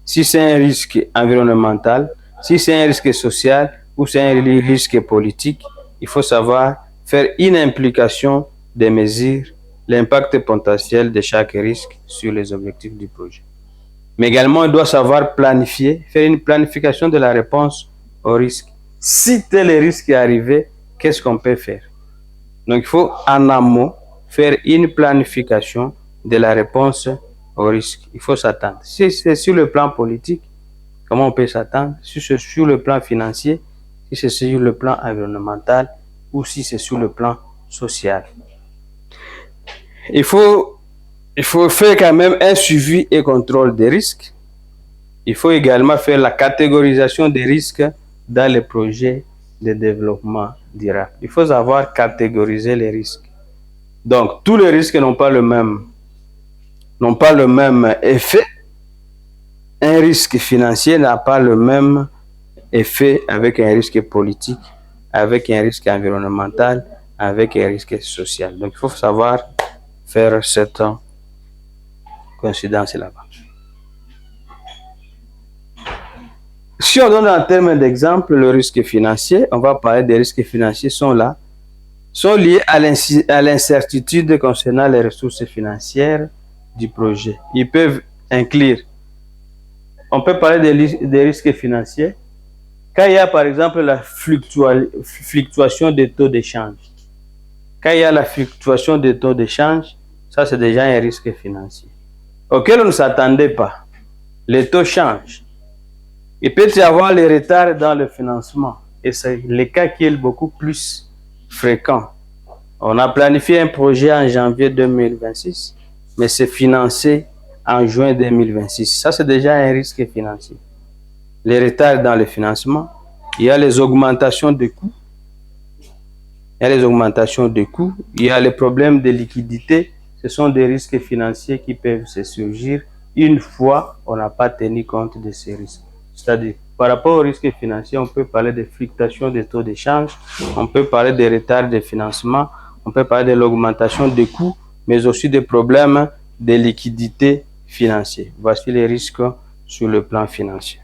si c'est un risque environnemental, si c'est un risque social ou c'est un risque politique, il faut savoir faire une implication des mesures, l'impact potentiel de chaque risque sur les objectifs du projet. Mais également, on doit savoir planifier, faire une planification de la réponse au risque. Si tel risque est arrivé, qu'est-ce qu'on peut faire? Donc, il faut en amont faire une planification de la réponse au risque. Il faut s'attendre. Si c'est sur le plan politique, comment on peut s'attendre? Si c'est sur le plan financier, si c'est sur le plan environnemental ou si c'est sur le plan social. Il faut faire quand même un suivi et contrôle des risques. Il faut également faire la catégorisation des risques dans les projets de développement durable. Il faut savoir catégoriser les risques. Donc, tous les risques n'ont pas le même effet. Un risque financier n'a pas le même effet avec un risque politique, avec un risque environnemental, avec un risque social. Donc, il faut savoir faire cette coïncidence là-bas. Si on donne en termes d'exemple le risque financier, on va parler des risques financiers sont liés à l'incertitude concernant les ressources financières du projet. Ils peuvent inclure, on peut parler des risques financiers quand il y a par exemple la fluctuation des taux d'échange. Quand il y a la fluctuation des taux d'échange, ça c'est déjà un risque financier auquel on ne s'attendait pas. Les taux changent. Il peut y avoir les retards dans le financement et c'est le cas qui est beaucoup plus fréquent. On a planifié un projet en janvier 2026, mais c'est financé en juin 2026. Ça, c'est déjà un risque financier. Les retards dans le financement, il y a les augmentations de coûts. Il y a les problèmes de liquidité. Ce sont des risques financiers qui peuvent se surgir une fois on n'a pas tenu compte de ces risques. C'est-à-dire, par rapport aux risques financiers, on peut parler de fluctuations des taux d'échange, on peut parler des retards de financement, on peut parler de l'augmentation des coûts, mais aussi des problèmes de liquidité financière. Voici les risques sur le plan financier.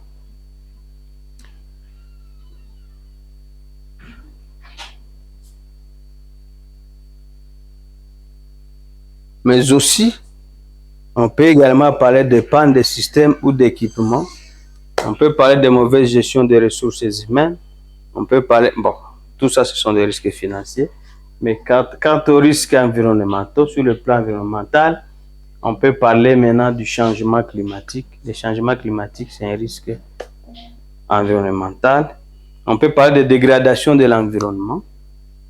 Mais aussi, on peut également parler de panne de système ou d'équipement. On peut parler de mauvaise gestion des ressources humaines. On peut parler, bon, tout ça, ce sont des risques financiers. Mais quant aux risques environnementaux, sur le plan environnemental, on peut parler maintenant du changement climatique. Le changement climatique, c'est un risque environnemental. On peut parler de dégradation de l'environnement.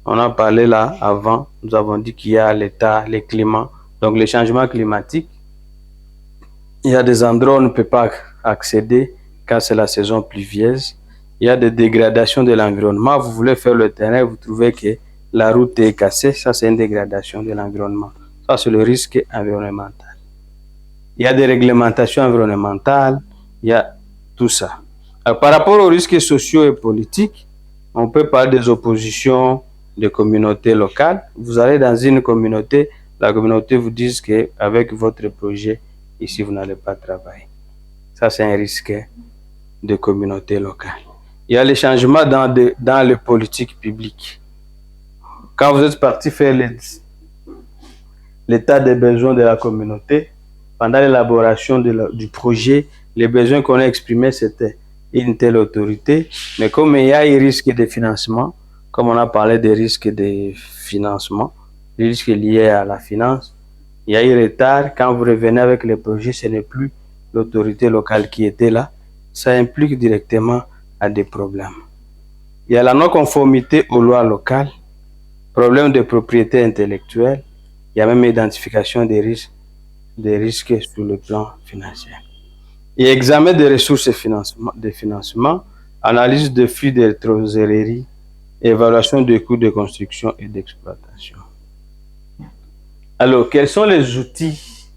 On a parlé là avant, nous avons dit qu'il y a l'état, les climats. Donc, le changement climatique, il y a des endroits où on ne peut pas accéder quand c'est la saison pluvieuse. Il y a des dégradations de l'environnement. Vous voulez faire le terrain, vous trouvez que la route est cassée. Ça, c'est une dégradation de l'environnement. Ça, c'est le risque environnemental. Il y a des réglementations environnementales. Il y a tout ça. Alors, par rapport aux risques sociaux et politiques, on peut parler des oppositions de communautés locales. Vous allez dans une communauté, la communauté vous dit qu'avec votre projet, ici, vous n'allez pas travailler. Ça, c'est un risque de communauté locale. Il y a les changements dans les politiques publiques. Quand vous êtes parti faire l'état des besoins de la communauté, pendant l'élaboration du projet, les besoins qu'on a exprimés, c'était une telle autorité. Mais comme il y a un risque de financement, comme on a parlé des risques de financement, les risques liés à la finance, il y a eu retard. Quand vous revenez avec le projet, ce n'est plus l'autorité locale qui était là. Ça implique directement à des problèmes. Il y a la non-conformité aux lois locales, problème de propriété intellectuelle, il y a même identification des risques sur le plan financier. Et examen des ressources de financement, analyse de flux de trésorerie, évaluation des coûts de construction et d'exploitation. Alors, quels sont les outils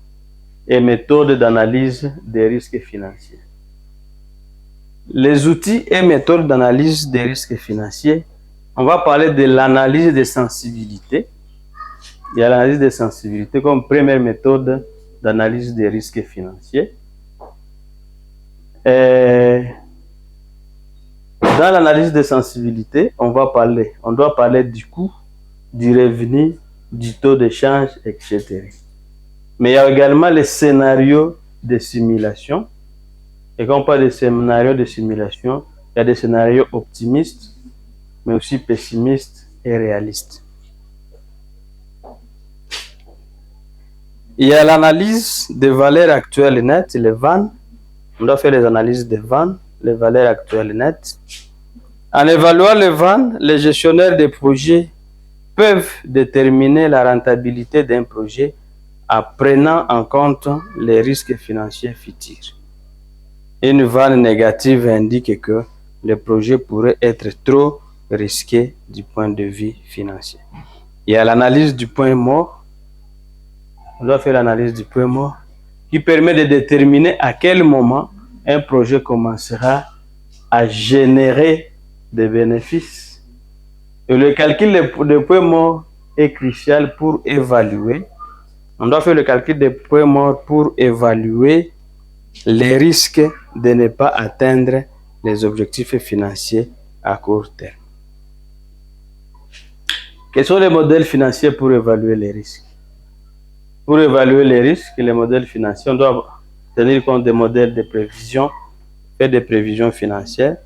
et méthodes d'analyse des risques financiers? Les outils et méthodes d'analyse des risques financiers, on va parler de l'analyse des sensibilités. Il y a l'analyse des sensibilités comme première méthode d'analyse des risques financiers. Dans l'analyse des sensibilités, on doit parler du coût, du revenu, du taux d'échange, etc. Mais il y a également les scénarios de simulation. Et quand on parle de scénarios de simulation, il y a des scénarios optimistes, mais aussi pessimistes et réalistes. Il y a l'analyse des valeurs actuelles nettes, les VAN. On doit faire les analyses des VAN, les valeurs actuelles nettes. En évaluant les VAN, les gestionnaires des projets peuvent déterminer la rentabilité d'un projet en prenant en compte les risques financiers futurs. Une VAN négative indique que le projet pourrait être trop risqué du point de vue financier. Il y a l'analyse du point mort. On doit faire l'analyse du point mort qui permet de déterminer à quel moment un projet commencera à générer des bénéfices. Et le calcul des points morts est crucial pour évaluer On doit faire le calcul des points morts pour évaluer les risques de ne pas atteindre les objectifs financiers à court terme. Quels sont les modèles financiers pour évaluer les risques? Pour évaluer les risques, les modèles financiers, on doit tenir compte des modèles de prévision, faire des prévisions financières.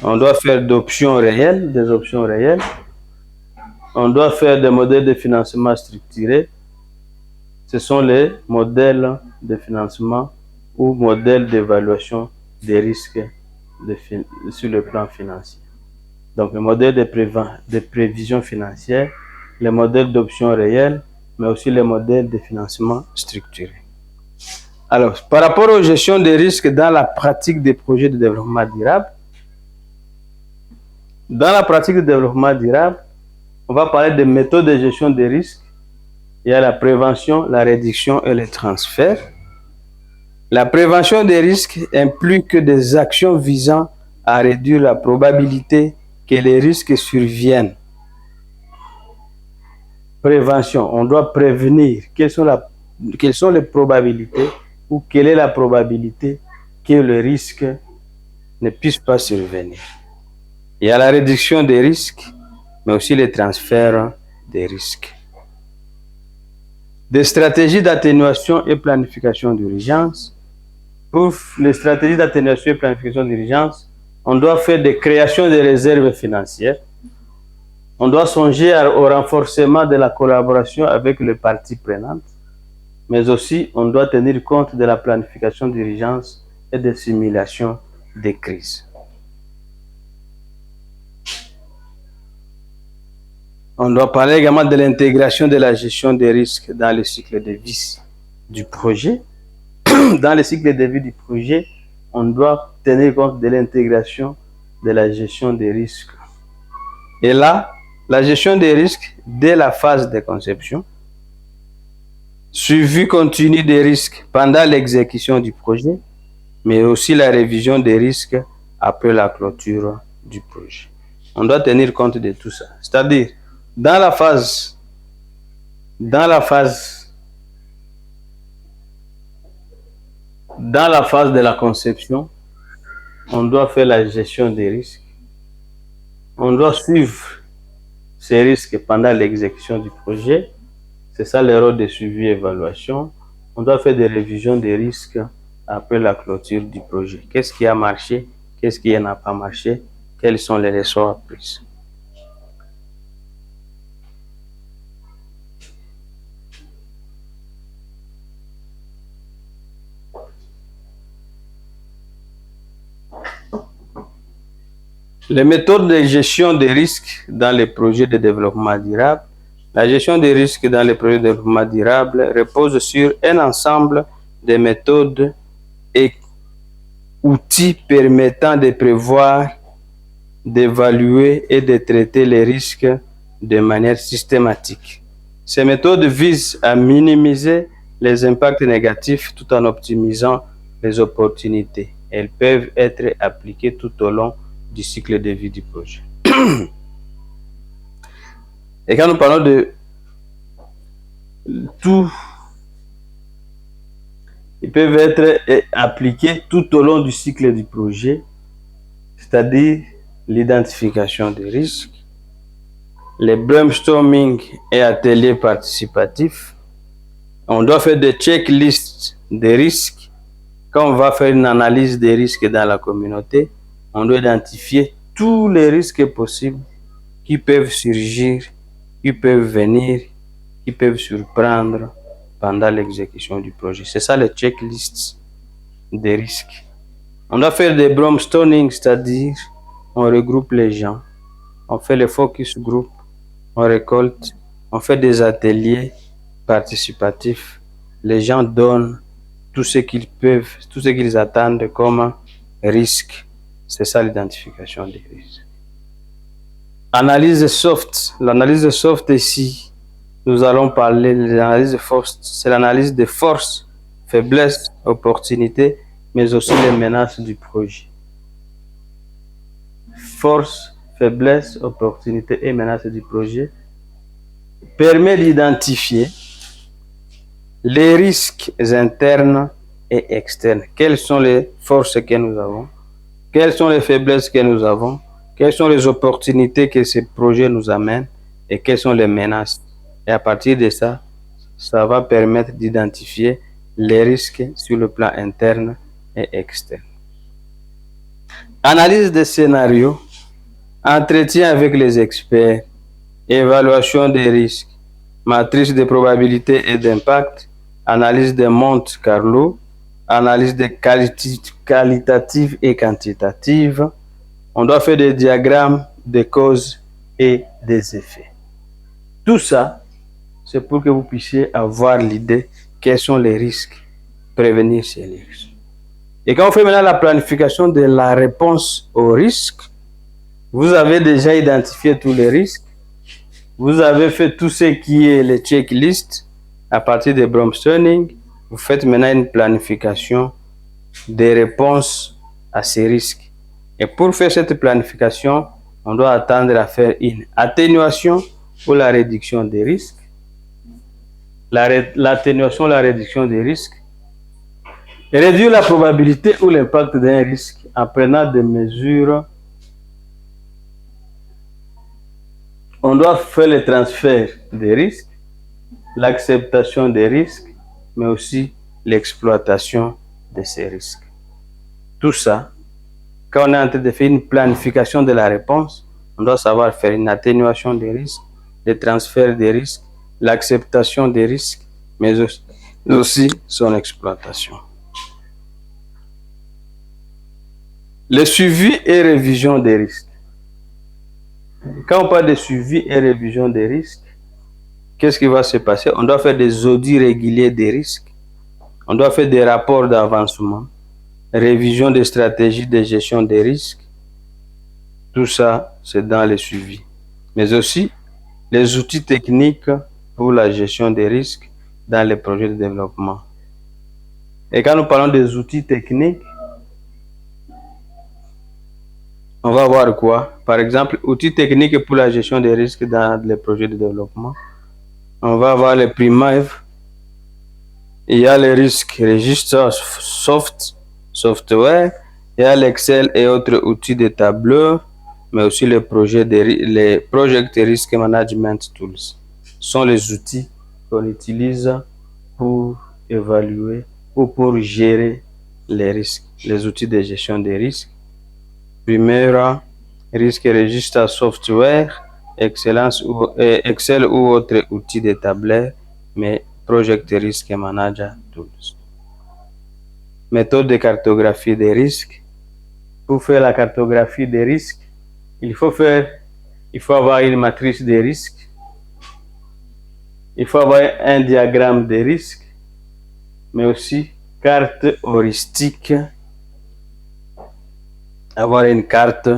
On doit faire d'options réelles, des options réelles. On doit faire des modèles de financement structurés. Ce sont les modèles de financement ou modèles d'évaluation des risques sur le plan financier. Donc, le modèle de prévision financière, les modèles d'options réelles, mais aussi les modèles de financement structuré. Alors, par rapport aux gestions des risques dans la pratique des projets de développement durable, dans la pratique de développement durable, on va parler de méthodes de gestion des risques. Il y a la prévention, la réduction et le transfert. La prévention des risques implique des actions visant à réduire la probabilité que les risques surviennent. Prévention, on doit prévenir quelles sont les probabilités ou quelle est la probabilité que le risque ne puisse pas survenir. Il y a la réduction des risques, mais aussi le transfert des risques. Des stratégies d'atténuation et planification d'urgence. Pour les stratégies d'atténuation et planification d'urgence, on doit faire des créations de réserves financières. On doit songer au renforcement de la collaboration avec les parties prenantes, mais aussi on doit tenir compte de la planification d'urgence et des simulations des crises. On doit parler également de l'intégration de la gestion des risques dans le cycle de vie du projet. Dans le cycle de vie du projet, on doit tenir compte de l'intégration de la gestion des risques. Et là, la gestion des risques dès la phase de conception, suivi continu des risques pendant l'exécution du projet, mais aussi la révision des risques après la clôture du projet. On doit tenir compte de tout ça. C'est-à-dire, dans la phase de la conception, on doit faire la gestion des risques. On doit suivre ces risques pendant l'exécution du projet. C'est ça le rôle de suivi et évaluation. On doit faire des révisions des risques après la clôture du projet. Qu'est-ce qui a marché? Qu'est-ce qui n'a pas marché? Quelles sont les leçons apprises? Les méthodes de gestion des risques dans les projets de développement durable. La gestion des risques dans les projets de développement durable repose sur un ensemble de méthodes et outils permettant de prévoir, d'évaluer et de traiter les risques de manière systématique. Ces méthodes visent à minimiser les impacts négatifs tout en optimisant les opportunités. Elles peuvent être appliquées tout au long du cycle de vie du projet. Et quand nous parlons de tout, ils peuvent être appliqués tout au long du cycle du projet, c'est-à-dire l'identification des risques, les brainstorming et ateliers participatifs. On doit faire des checklists des risques. Quand on va faire une analyse des risques dans la communauté, on doit identifier tous les risques possibles qui peuvent surgir, qui peuvent venir, qui peuvent surprendre pendant l'exécution du projet. C'est ça le checklist des risques. On doit faire des brainstorming, c'est-à-dire on regroupe les gens, on fait les focus group, on récolte, on fait des ateliers participatifs. Les gens donnent tout ce qu'ils peuvent, tout ce qu'ils attendent comme risque. C'est ça l'identification des risques. Analyse soft. L'analyse soft ici, nous allons parler de l'analyse soft. C'est l'analyse des forces, faiblesses, opportunités, mais aussi les menaces du projet. Forces, faiblesses, opportunités et menaces du projet permet d'identifier les risques internes et externes. Quelles sont les forces que nous avons? Quelles sont les faiblesses que nous avons? Quelles sont les opportunités que ces projets nous amènent? Et quelles sont les menaces? Et à partir de ça, ça va permettre d'identifier les risques sur le plan interne et externe. Analyse des scénarios, entretien avec les experts, évaluation des risques, matrice de probabilité et d'impact, analyse des Monte Carlo, analyse des qualitatives et quantitatives. On doit faire des diagrammes des causes et des effets. Tout ça, c'est pour que vous puissiez avoir l'idée quels sont les risques, prévenir ces risques. Et quand on fait maintenant la planification de la réponse aux risques, vous avez déjà identifié tous les risques, vous avez fait tout ce qui est les checklists à partir de brainstorming, vous faites maintenant une planification des réponses à ces risques. Et pour faire cette planification, on doit attendre à faire une atténuation ou la réduction des risques. L'atténuation, la réduction des risques. Et réduire la probabilité ou l'impact d'un risque en prenant des mesures. On doit faire le transfert des risques, l'acceptation des risques, mais aussi l'exploitation de ces risques. Tout ça, quand on est en train de faire une planification de la réponse, on doit savoir faire une atténuation des risques, le transfert des risques, l'acceptation des risques, mais aussi son exploitation. Le suivi et révision des risques. Quand on parle de suivi et révision des risques, qu'est-ce qui va se passer? On doit faire des audits réguliers des risques, on doit faire des rapports d'avancement, révision des stratégies de gestion des risques. Tout ça, c'est dans le suivi. Mais aussi les outils techniques pour la gestion des risques dans les projets de développement. Et quand nous parlons des outils techniques, on va voir quoi? Par exemple, outils techniques pour la gestion des risques dans les projets de développement. On va avoir les primitives. Il y a les risques registres software. Il y a l'Excel et autres outils de tableau, mais aussi les Project Risk Management Tools sont les outils qu'on utilise pour évaluer ou pour gérer les risques, les outils de gestion des risques. Primera, risque registre software, Excel ou autres outils de tableau, mais Project Risk Manager Tools. Méthode de cartographie des risques. Pour faire la cartographie des risques, il faut avoir une matrice des risques, il faut avoir un diagramme des risques, mais aussi carte heuristique, avoir une carte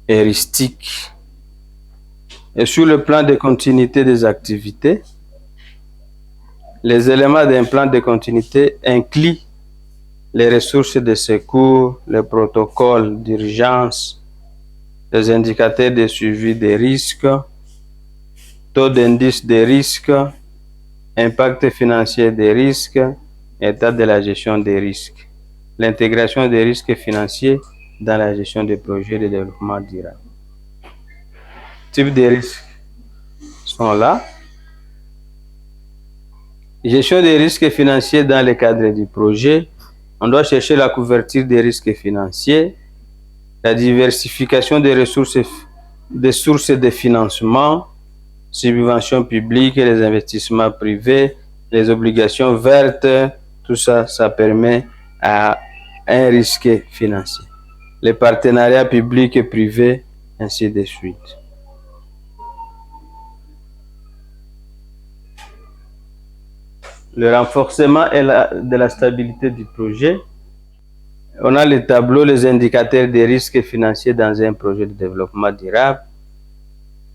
heuristique. Et sur le plan de continuité des activités, les éléments d'un plan de continuité incluent les ressources de secours, les protocoles d'urgence, les indicateurs de suivi des risques, taux d'indice des risques, impact financier des risques, état de la gestion des risques, l'intégration des risques financiers dans la gestion des projets de développement durable. Types de risques sont là. Gestion des risques financiers dans le cadre du projet. On doit chercher la couverture des risques financiers, la diversification des ressources, des sources de financement, subventions publiques et les investissements privés, les obligations vertes, tout ça, ça permet à un risque financier. Les partenariats publics et privés, ainsi de suite. Le renforcement de la stabilité du projet. On a les tableaux, les indicateurs des risques financiers dans un projet de développement durable.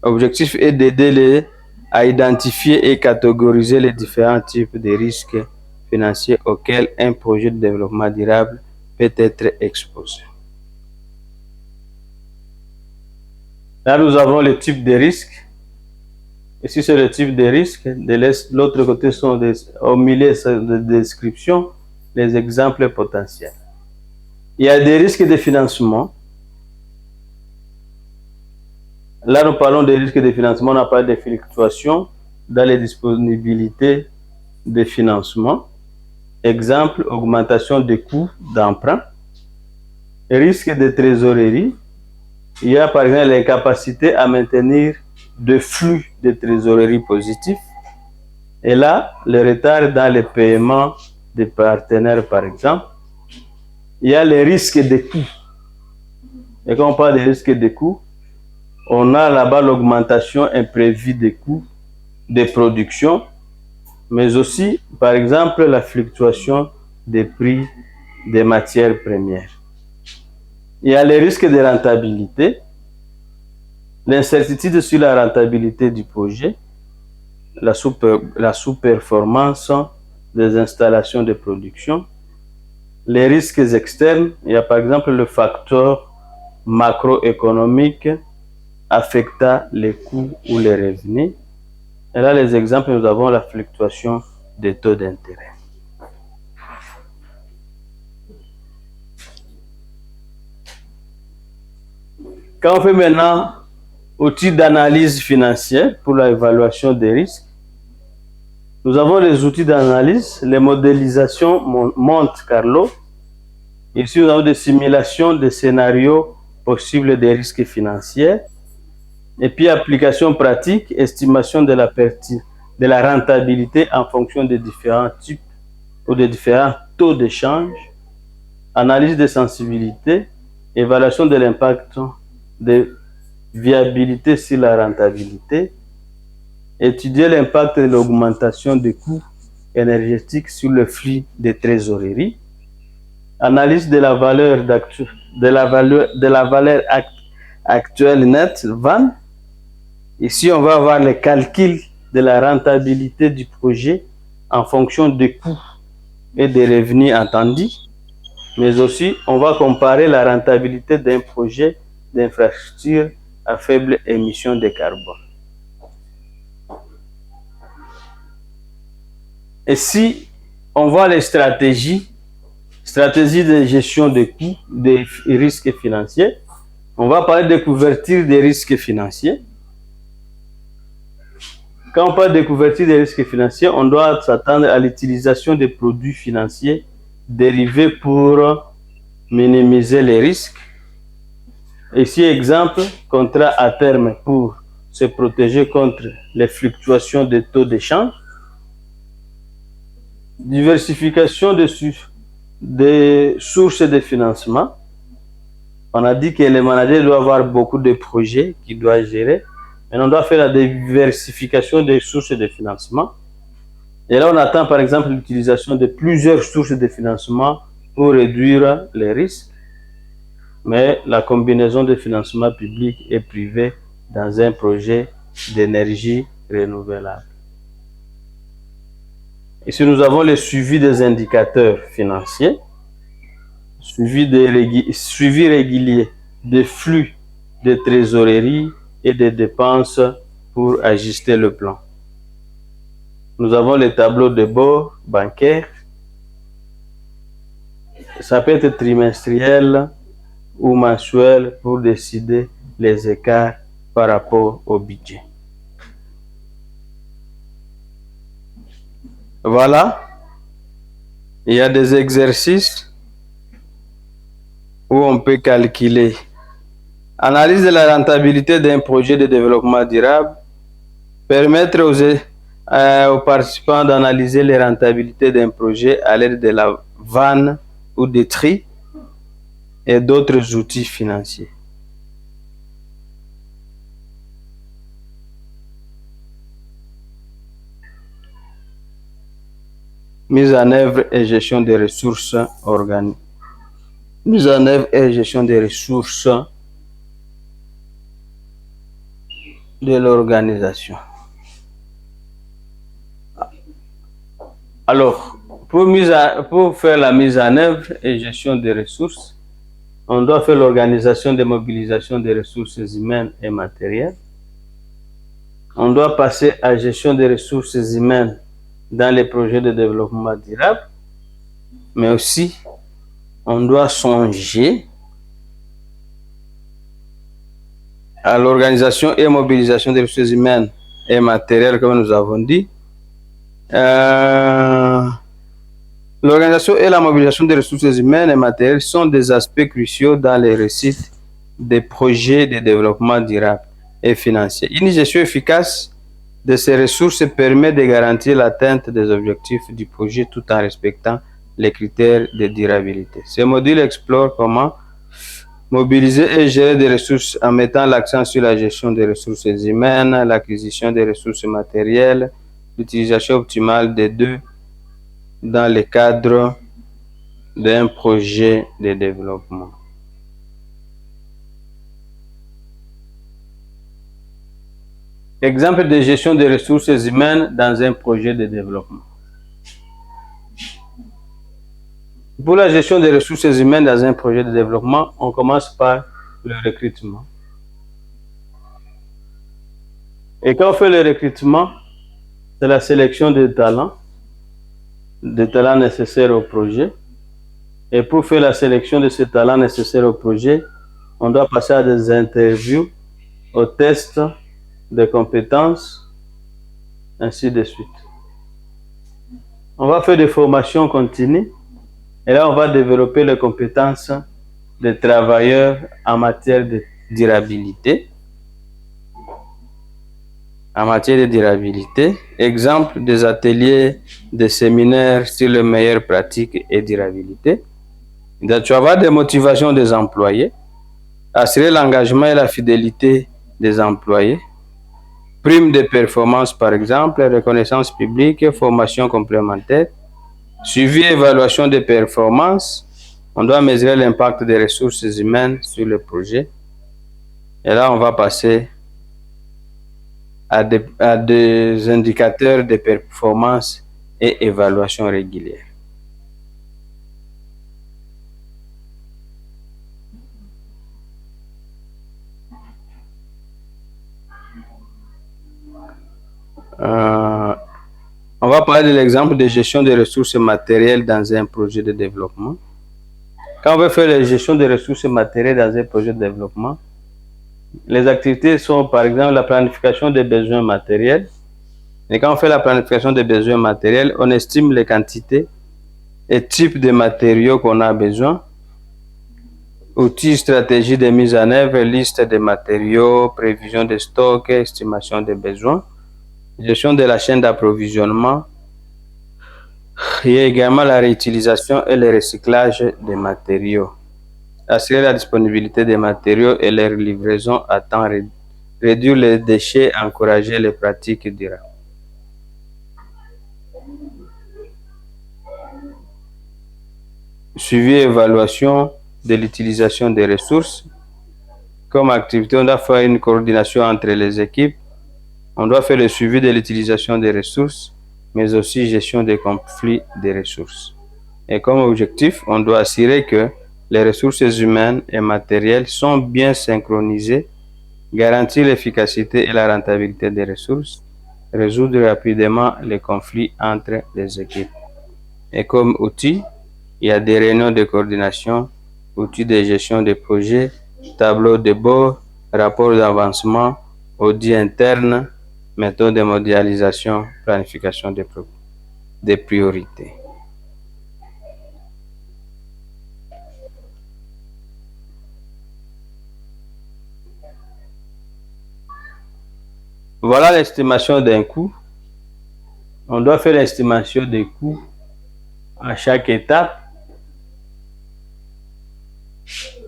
L'objectif est d'aider à identifier et catégoriser les différents types de risques financiers auxquels un projet de développement durable peut être exposé. Là, nous avons les types de risques. Ici, c'est le type de risque. De l'autre côté, sont au milieu de description, les exemples potentiels. Il y a des risques de financement. Là, nous parlons des risques de financement. On n'a pas de fluctuations dans les disponibilités de financement. Exemple, augmentation des coûts d'emprunt. Risque de trésorerie. Il y a par exemple l'incapacité à maintenir de flux de trésorerie positifs. Et là, le retard dans les paiements des partenaires, par exemple. Il y a les risques de coûts. Et quand on parle des risques de coûts, on a là-bas l'augmentation imprévue des coûts de production, mais aussi, par exemple, la fluctuation des prix des matières premières. Il y a les risques de rentabilité, l'incertitude sur la rentabilité du projet, la sous-performance des installations de production, les risques externes. Il y a par exemple le facteur macroéconomique affectant les coûts ou les revenus. Et là, les exemples, nous avons la fluctuation des taux d'intérêt. Quand on fait maintenant outils d'analyse financière pour l'évaluation des risques, nous avons les outils d'analyse, les modélisations Monte-Carlo. Ici, nous avons des simulations de scénarios possibles des risques financiers. Et puis, application pratique, estimation de la rentabilité en fonction des différents types ou des différents taux d'échange, analyse de sensibilité, évaluation de l'impact de viabilité sur la rentabilité, étudier l'impact de l'augmentation des coûts énergétiques sur le flux de trésorerie, analyse de la valeur actuelle nette VAN. Ici, on va avoir le calcul de la rentabilité du projet en fonction des coûts et des revenus entendus, mais aussi on va comparer la rentabilité d'un projet d'infrastructure à faible émission de carbone. Et si on voit les stratégies de gestion des coûts, des risques financiers, on va parler de couverture des risques financiers. Quand on parle de couverture des risques financiers, on doit s'attendre à l'utilisation des produits financiers dérivés pour minimiser les risques. Ici, exemple, contrat à terme pour se protéger contre les fluctuations des taux d'échange. Diversification des sources de financement. On a dit que le manager doit avoir beaucoup de projets qu'il doit gérer, mais on doit faire la diversification des sources de financement. Et là, on attend par exemple l'utilisation de plusieurs sources de financement pour réduire les risques, mais la combinaison de financement public et privé dans un projet d'énergie renouvelable. Ici, nous avons le suivi des indicateurs financiers, suivi régulier des flux de trésorerie et des dépenses pour ajuster le plan. Nous avons les tableaux de bord bancaires. Ça peut être trimestriel ou mensuel pour décider les écarts par rapport au budget. Voilà. Il y a des exercices où on peut calculer. Analyse de la rentabilité d'un projet de développement durable. Permettre aux participants d'analyser les rentabilités d'un projet à l'aide de la vanne ou des tri et d'autres outils financiers. Mise en œuvre et gestion des ressources organiques. Mise en œuvre et gestion des ressources de l'organisation. Alors, pour faire la mise en œuvre et gestion des ressources, on doit faire l'organisation de mobilisation des ressources humaines et matérielles. On doit passer à gestion des ressources humaines dans les projets de développement durable, mais aussi on doit songer à l'organisation et mobilisation des ressources humaines et matérielles, comme nous avons dit. L'organisation et la mobilisation des ressources humaines et matérielles sont des aspects cruciaux dans les réussites des projets de développement durable et financier. Une gestion efficace de ces ressources permet de garantir l'atteinte des objectifs du projet tout en respectant les critères de durabilité. Ce module explore comment mobiliser et gérer des ressources en mettant l'accent sur la gestion des ressources humaines, l'acquisition des ressources matérielles, l'utilisation optimale des deux dans le cadre d'un projet de développement. Exemple de gestion des ressources humaines dans un projet de développement. Pour la gestion des ressources humaines dans un projet de développement, on commence par le recrutement. Et quand on fait le recrutement, c'est la sélection des talents nécessaires au projet. Et pour faire la sélection de ces talents nécessaires au projet, on doit passer à des interviews, aux tests de compétences, ainsi de suite. On va faire des formations continues et là, on va développer les compétences des travailleurs en matière de durabilité. En matière de durabilité, exemple des ateliers, des séminaires sur les meilleures pratiques et durabilité. Donc, tu vas avoir des motivations des employés, assurer l'engagement et la fidélité des employés, prime de performance par exemple, reconnaissance publique, formation complémentaire, suivi et évaluation des performances. On doit mesurer l'impact des ressources humaines sur le projet. Et là, on va passer à des indicateurs de performance et évaluation régulière. On va parler de l'exemple de gestion des ressources matérielles dans un projet de développement. Quand on veut faire la gestion des ressources matérielles dans un projet de développement, les activités sont par exemple la planification des besoins matériels. Et quand on fait la planification des besoins matériels, on estime les quantités et types de matériaux qu'on a besoin. Outils, stratégie de mise en œuvre, liste des matériaux, prévision des stocks, estimation des besoins, gestion de la chaîne d'approvisionnement. Il y a également la réutilisation et le recyclage des matériaux. Assurer la disponibilité des matériaux et leur livraison à temps, réduire les déchets, encourager les pratiques durables. Suivi et évaluation de l'utilisation des ressources. Comme activité, on doit faire une coordination entre les équipes. On doit faire le suivi de l'utilisation des ressources, mais aussi gestion des conflits des ressources. Et comme objectif, on doit assurer que les ressources humaines et matérielles sont bien synchronisées, garantir l'efficacité et la rentabilité des ressources, résoudre rapidement les conflits entre les équipes. Et comme outil, il y a des réunions de coordination, outils de gestion de projets, tableau de bord, rapport d'avancement, audit interne, méthode de modélisation, planification des priorités. Voilà l'estimation d'un coût. On doit faire l'estimation des coûts à chaque étape.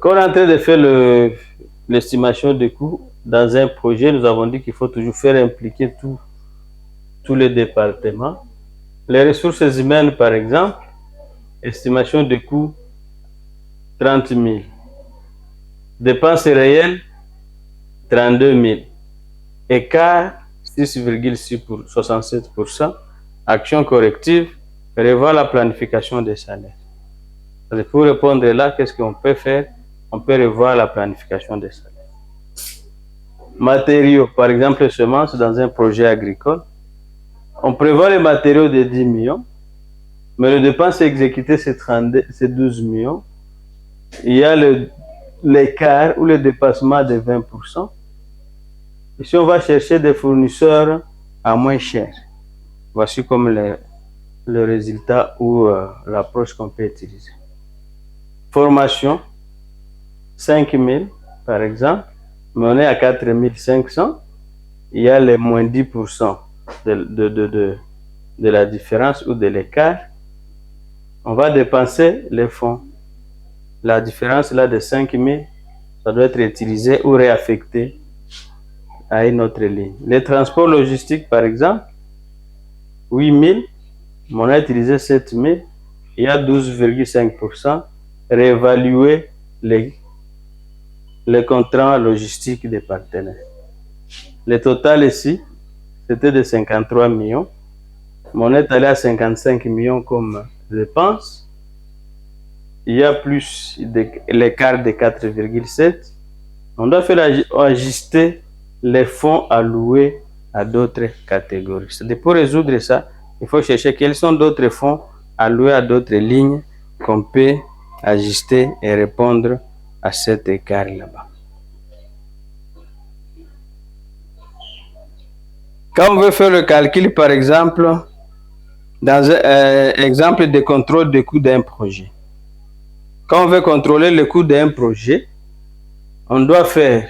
Quand on est en train de faire l'estimation des coûts dans un projet, nous avons dit qu'il faut toujours faire impliquer tous les départements. Les ressources humaines, par exemple, estimation de coûts 30 000. Dépenses réelles 32 000. Écart 6,67%. Action corrective, revoir la planification des salaires. Pour répondre là, qu'est-ce qu'on peut faire? On peut revoir la planification des salaires. matériaux, par exemple semences dans un projet agricole, on prévoit les matériaux de 10 millions, mais le dépense exécutée c'est 12 millions. Il y a l'écart ou le dépassement de 20%. Ici, on va chercher des fournisseurs à moins cher. Voici comme le résultat ou l'approche qu'on peut utiliser. Formation, 5 000 par exemple, mais on est à 4 500. Il y a les moins 10% de la différence ou de l'écart. On va dépenser les fonds. La différence là de 5 000, ça doit être utilisé ou réaffecté à une autre ligne. Les transports logistiques, par exemple, 8 000, mais on a utilisé 7 000. Il y a 12,5%. Réévaluer les contrats logistiques des partenaires. Le total ici, c'était de 53 millions. Mais on est allé à 55 millions comme dépense. Il y a plus l'écart de 4,7. On doit faire ajuster les fonds alloués à d'autres catégories. C'est pour résoudre ça, il faut chercher quels sont d'autres fonds alloués à d'autres lignes qu'on peut ajuster et répondre à cet écart là-bas. Quand on veut faire le calcul, par exemple, dans un exemple de contrôle de coût d'un projet. Quand on veut contrôler le coût d'un projet, on doit faire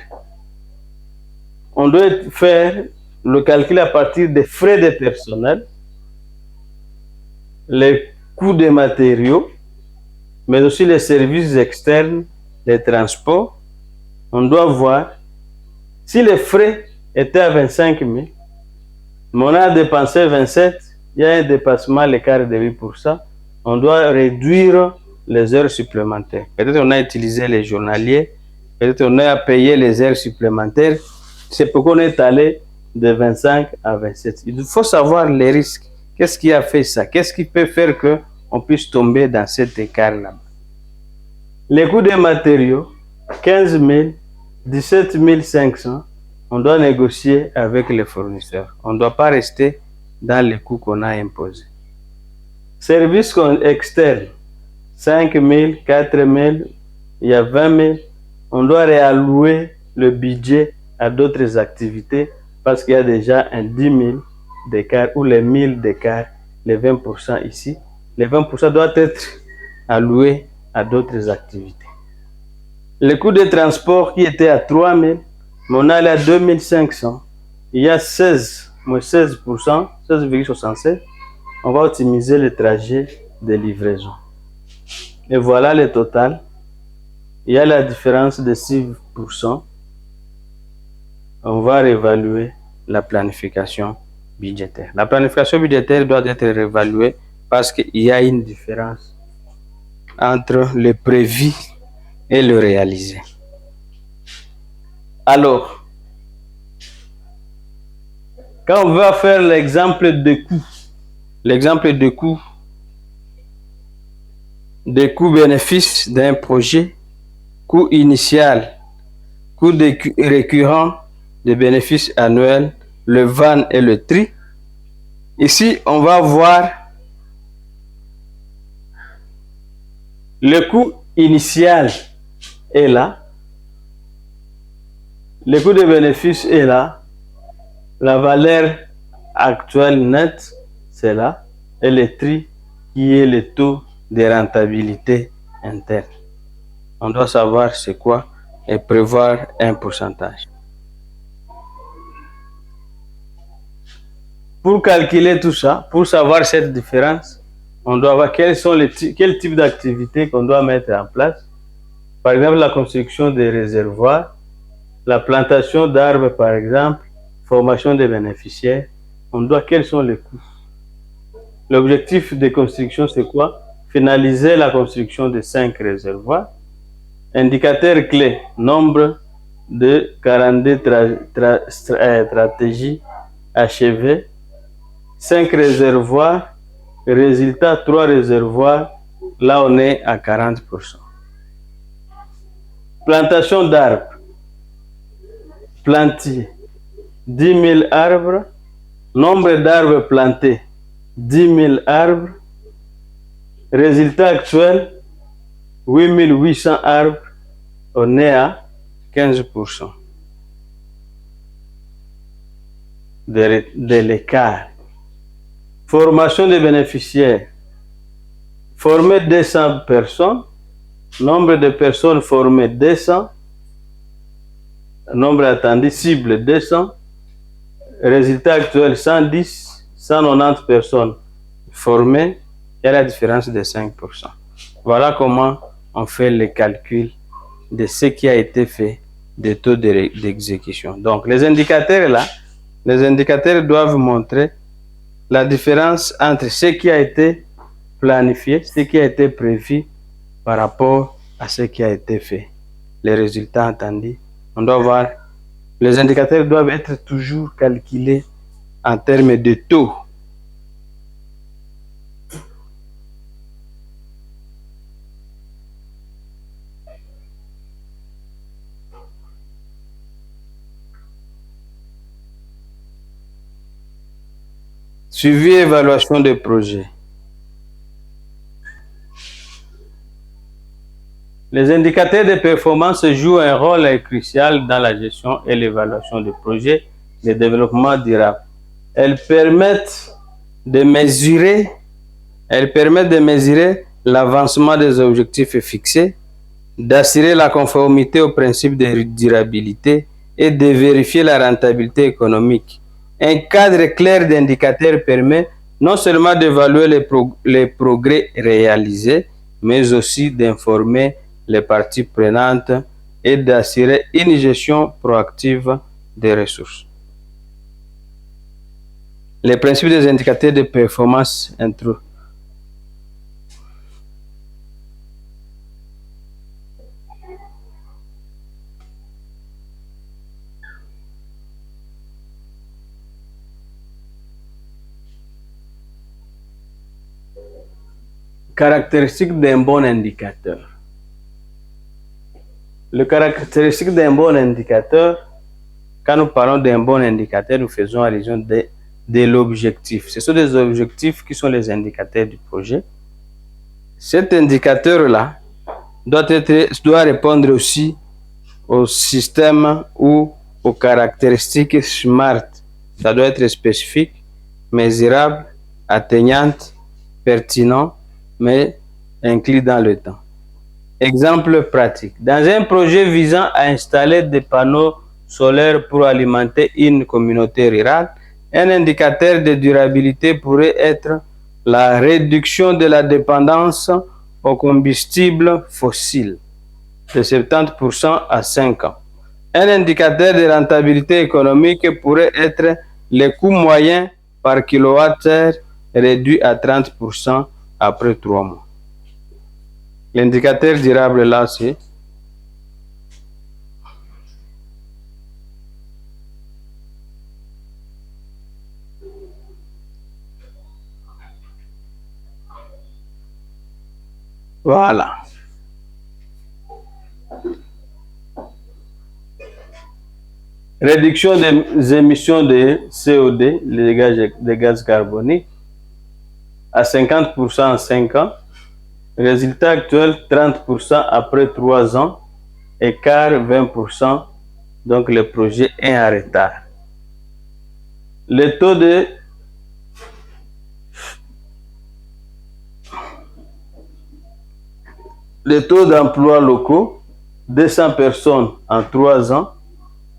le calcul à partir des frais de personnel, les coûts des matériaux, mais aussi les services externes, les transports. On doit voir si les frais étaient à 25 000, mais on a dépensé 27, il y a un dépassement, l'écart de 8%, on doit réduire les heures supplémentaires. Peut-être on a utilisé les journaliers, peut-être on a payé les heures supplémentaires. C'est pourquoi on est allé de 25 à 27. Il faut savoir les risques. Qu'est-ce qui a fait ça? Qu'est-ce qui peut faire qu'on puisse tomber dans cet écart-là? Les coûts des matériaux, 15 000, 17 500, on doit négocier avec les fournisseurs. On ne doit pas rester dans les coûts qu'on a imposés. Services externes, 5 000, 4 000, il y a 20 000. On doit réallouer le budget à d'autres activités parce qu'il y a déjà un 10 000 d'écart ou les 1000 d'écart, les 20% ici. Les 20% doivent être alloués à d'autres activités. Le coût de transport qui était à 3 000, mais on est allé à 2 500. Il y a 16%, 16,67. On va optimiser le trajet de livraison. Et voilà le total. Il y a la différence de 6%. On va réévaluer la planification budgétaire. La planification budgétaire doit être réévaluée parce qu'il y a une différence entre le prévu et le réalisé. Alors, quand on va faire l'exemple de coût, des coûts-bénéfices d'un projet, coût initial, coût récurrent de bénéfices annuels, le VAN et le tri. Ici, on va voir le coût initial est là, le coût de bénéfice est là, la valeur actuelle nette, c'est là, et le tri qui est le taux de rentabilité interne. On doit savoir c'est quoi et prévoir un pourcentage. Pour calculer tout ça, pour savoir cette différence, on doit voir quel type d'activités qu'on doit mettre en place. Par exemple, la construction des réservoirs, la plantation d'arbres, par exemple, formation des bénéficiaires. On doit quels sont les coûts. L'objectif de construction, c'est quoi? Finaliser la construction de 5 réservoirs. Indicateur clé, nombre de 42 stratégies achevées. 5 réservoirs, résultat 3 réservoirs, là on est à 40%. Plantation d'arbres. plantiers, 10 000 arbres. Nombre d'arbres plantés, 10 000 arbres. Résultat actuel, 8 800 arbres. On est à 15% de l'écart. Formation des bénéficiaires. Former 200 personnes. Nombre de personnes formées 200. Nombre attendu cible 200. Résultat actuel 110, 190 personnes formées. Il y a la différence de 5%. Voilà comment on fait le calcul de ce qui a été fait des taux d'exécution. Donc les indicateurs là, les indicateurs doivent montrer la différence entre ce qui a été planifié, ce qui a été prévu par rapport à ce qui a été fait. Les résultats attendus, on doit voir, les indicateurs doivent être toujours calculés en termes de taux. Suivi et évaluation des projets. Les indicateurs de performance jouent un rôle crucial dans la gestion et l'évaluation des projets de développement durable. Elles permettent de mesurer l'avancement des objectifs fixés, d'assurer la conformité aux principes de durabilité et de vérifier la rentabilité économique. Un cadre clair d'indicateurs permet non seulement d'évaluer les progrès réalisés, mais aussi d'informer les parties prenantes et d'assurer une gestion proactive des ressources. Les principes des indicateurs de performance intro. Caractéristiques d'un bon indicateur. Le caractéristique d'un bon indicateur, quand nous parlons d'un bon indicateur, nous faisons allusion de l'objectif. Ce sont des objectifs qui sont les indicateurs du projet. Cet indicateur-là doit répondre aussi au système ou aux caractéristiques SMART. Ça doit être spécifique, mesurable, atteignante, pertinent, mais inclus dans le temps. Exemple pratique. Dans un projet visant à installer des panneaux solaires pour alimenter une communauté rurale, un indicateur de durabilité pourrait être la réduction de la dépendance aux combustibles fossiles de 70% à 5 ans. Un indicateur de rentabilité économique pourrait être le coût moyen par kilowattheure réduit à 30% après 3 mois. L'indicateur durable là, c'est voilà. Réduction des émissions de CO2, les gaz carboniques, à 50% en 5 ans. Résultat actuel, 30% après 3 ans. Écart 20%. Donc le projet est en retard. Le taux d'emploi locaux, 200 personnes en 3 ans,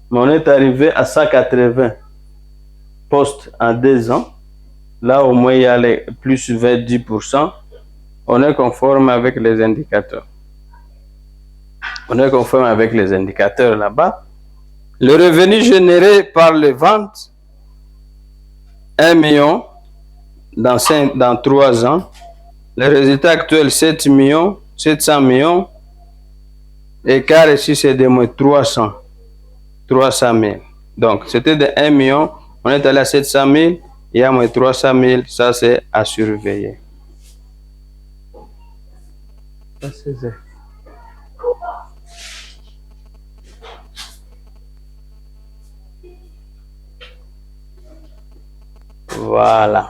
mais on est arrivé à 180 postes en 2 ans. Là, au moins, il y a les plus 10%. On est conforme avec les indicateurs. On est conforme avec les indicateurs là-bas. Le revenu généré par les ventes, 1 million dans 3 ans. Le résultat actuel, 700 millions. Écart ici, c'est de moins 300 000. Donc, c'était de 1 million. On est allé à 700 000. Il y a moins 300 000. Ça, c'est à surveiller. Ça, c'est ça. Voilà.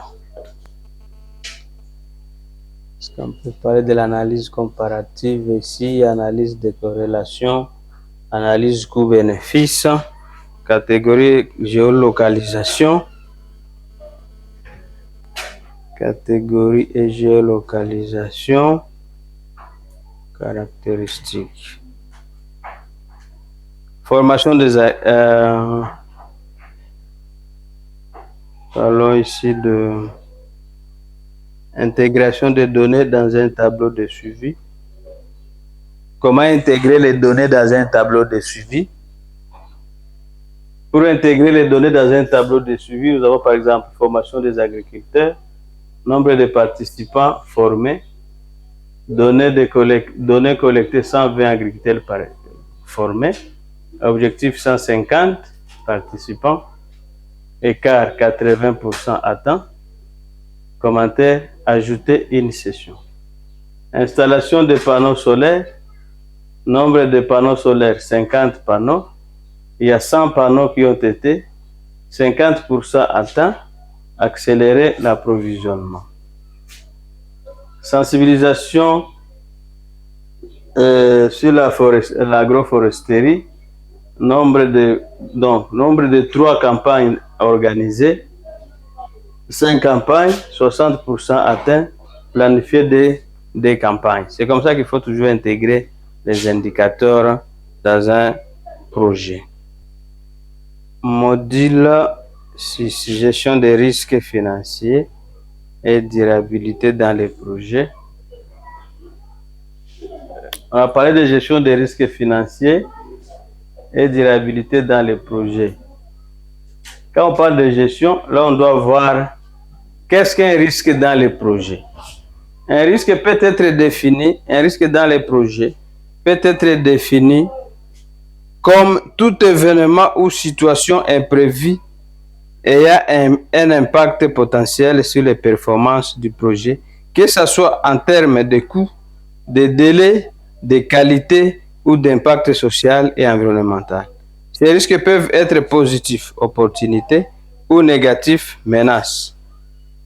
On peut parler de l'analyse comparative ici, analyse de corrélation, analyse coût-bénéfice, catégorie géolocalisation, catégorie et géolocalisation, caractéristiques. Formation des... parlons ici de intégration des données dans un tableau de suivi. Comment intégrer les données dans un tableau de suivi? Pour intégrer les données dans un tableau de suivi, nous avons par exemple formation des agriculteurs, nombre de participants formés, données collectées 120 agriculteurs formés, objectif 150 participants, écart 80% atteint, commentaire, ajouter une session. Installation de panneaux solaires, nombre de panneaux solaires 50 panneaux, il y a 100 panneaux qui ont été 50% atteints, accélérer l'approvisionnement. Sensibilisation sur l'agroforesterie, nombre de 3 campagnes organisées, 5 campagnes, 60% atteints, planifier des campagnes. C'est comme ça qu'il faut toujours intégrer les indicateurs dans un projet. Module 6, gestion des risques financiers et durabilité dans les projets. On va parler de gestion des risques financiers et durabilité dans les projets. Quand on parle de gestion, là on doit voir qu'est-ce qu'un risque dans les projets. Un risque peut être défini, un risque dans les projets peut être défini comme tout événement ou situation imprévue ayant un impact potentiel sur les performances du projet, que ce soit en termes de coûts, de délais, de qualité ou d'impact social et environnemental. Ces risques peuvent être positifs, opportunités, ou négatifs, menaces.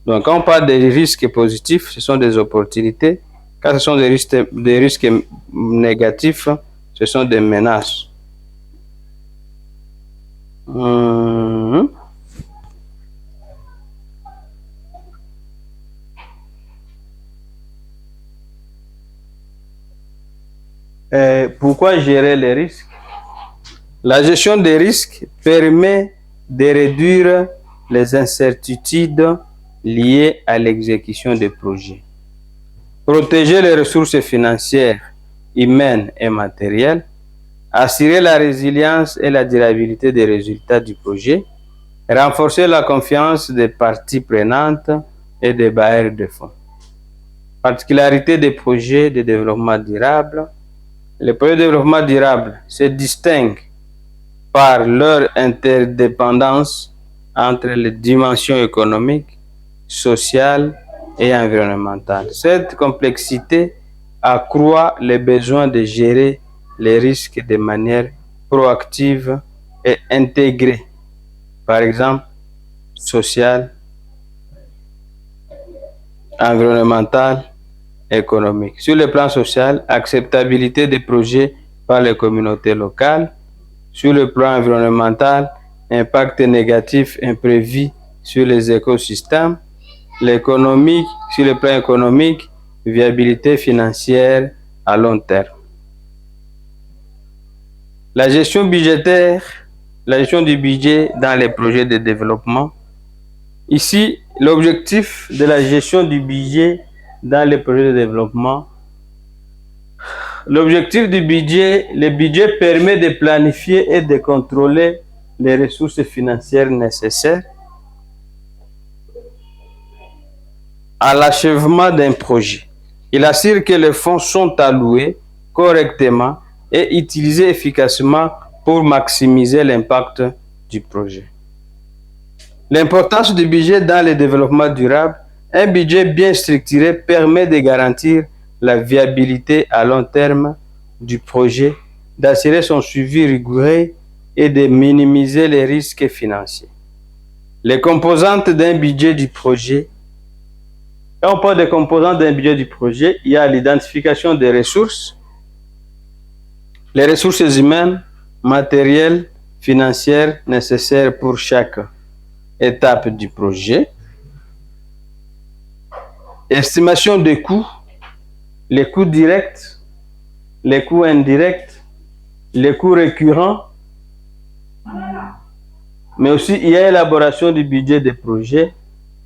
Donc, quand on parle des risques positifs, ce sont des opportunités. Quand ce sont des risques négatifs, ce sont des menaces. Pourquoi gérer les risques? La gestion des risques permet de réduire les incertitudes liées à l'exécution des projets. Protéger les ressources financières, humaines et matérielles, assurer la résilience et la durabilité des résultats du projet, renforcer la confiance des parties prenantes et des bailleurs de fonds. Particularité des projets de développement durable. Les projets de développement durable se distinguent par leur interdépendance entre les dimensions économiques, sociales et environnementales. Cette complexité accroît les besoins de gérer les risques de manière proactive et intégrée, par exemple sociale, environnementale, économique. Sur le plan social, acceptabilité des projets par les communautés locales. Sur le plan environnemental, impact négatif imprévu sur les écosystèmes. L'économique, sur le plan économique, viabilité financière à long terme. La gestion budgétaire, la gestion du budget dans les projets de développement. Ici, l'objectif de la gestion du budget dans les projets de développement. L'objectif du budget, le budget permet de planifier et de contrôler les ressources financières nécessaires à l'achèvement d'un projet. Il assure que les fonds sont alloués correctement et utilisés efficacement pour maximiser l'impact du projet. L'importance du budget dans le développement durable. Un budget bien structuré permet de garantir la viabilité à long terme du projet, d'assurer son suivi rigoureux et de minimiser les risques financiers. Les composantes d'un budget du projet. Quand on parle des composantes d'un budget du projet, il y a l'identification des ressources, les ressources humaines, matérielles, financières nécessaires pour chaque étape du projet. Estimation des coûts, les coûts directs, les coûts indirects, les coûts récurrents, mais aussi il y a élaboration du budget des projets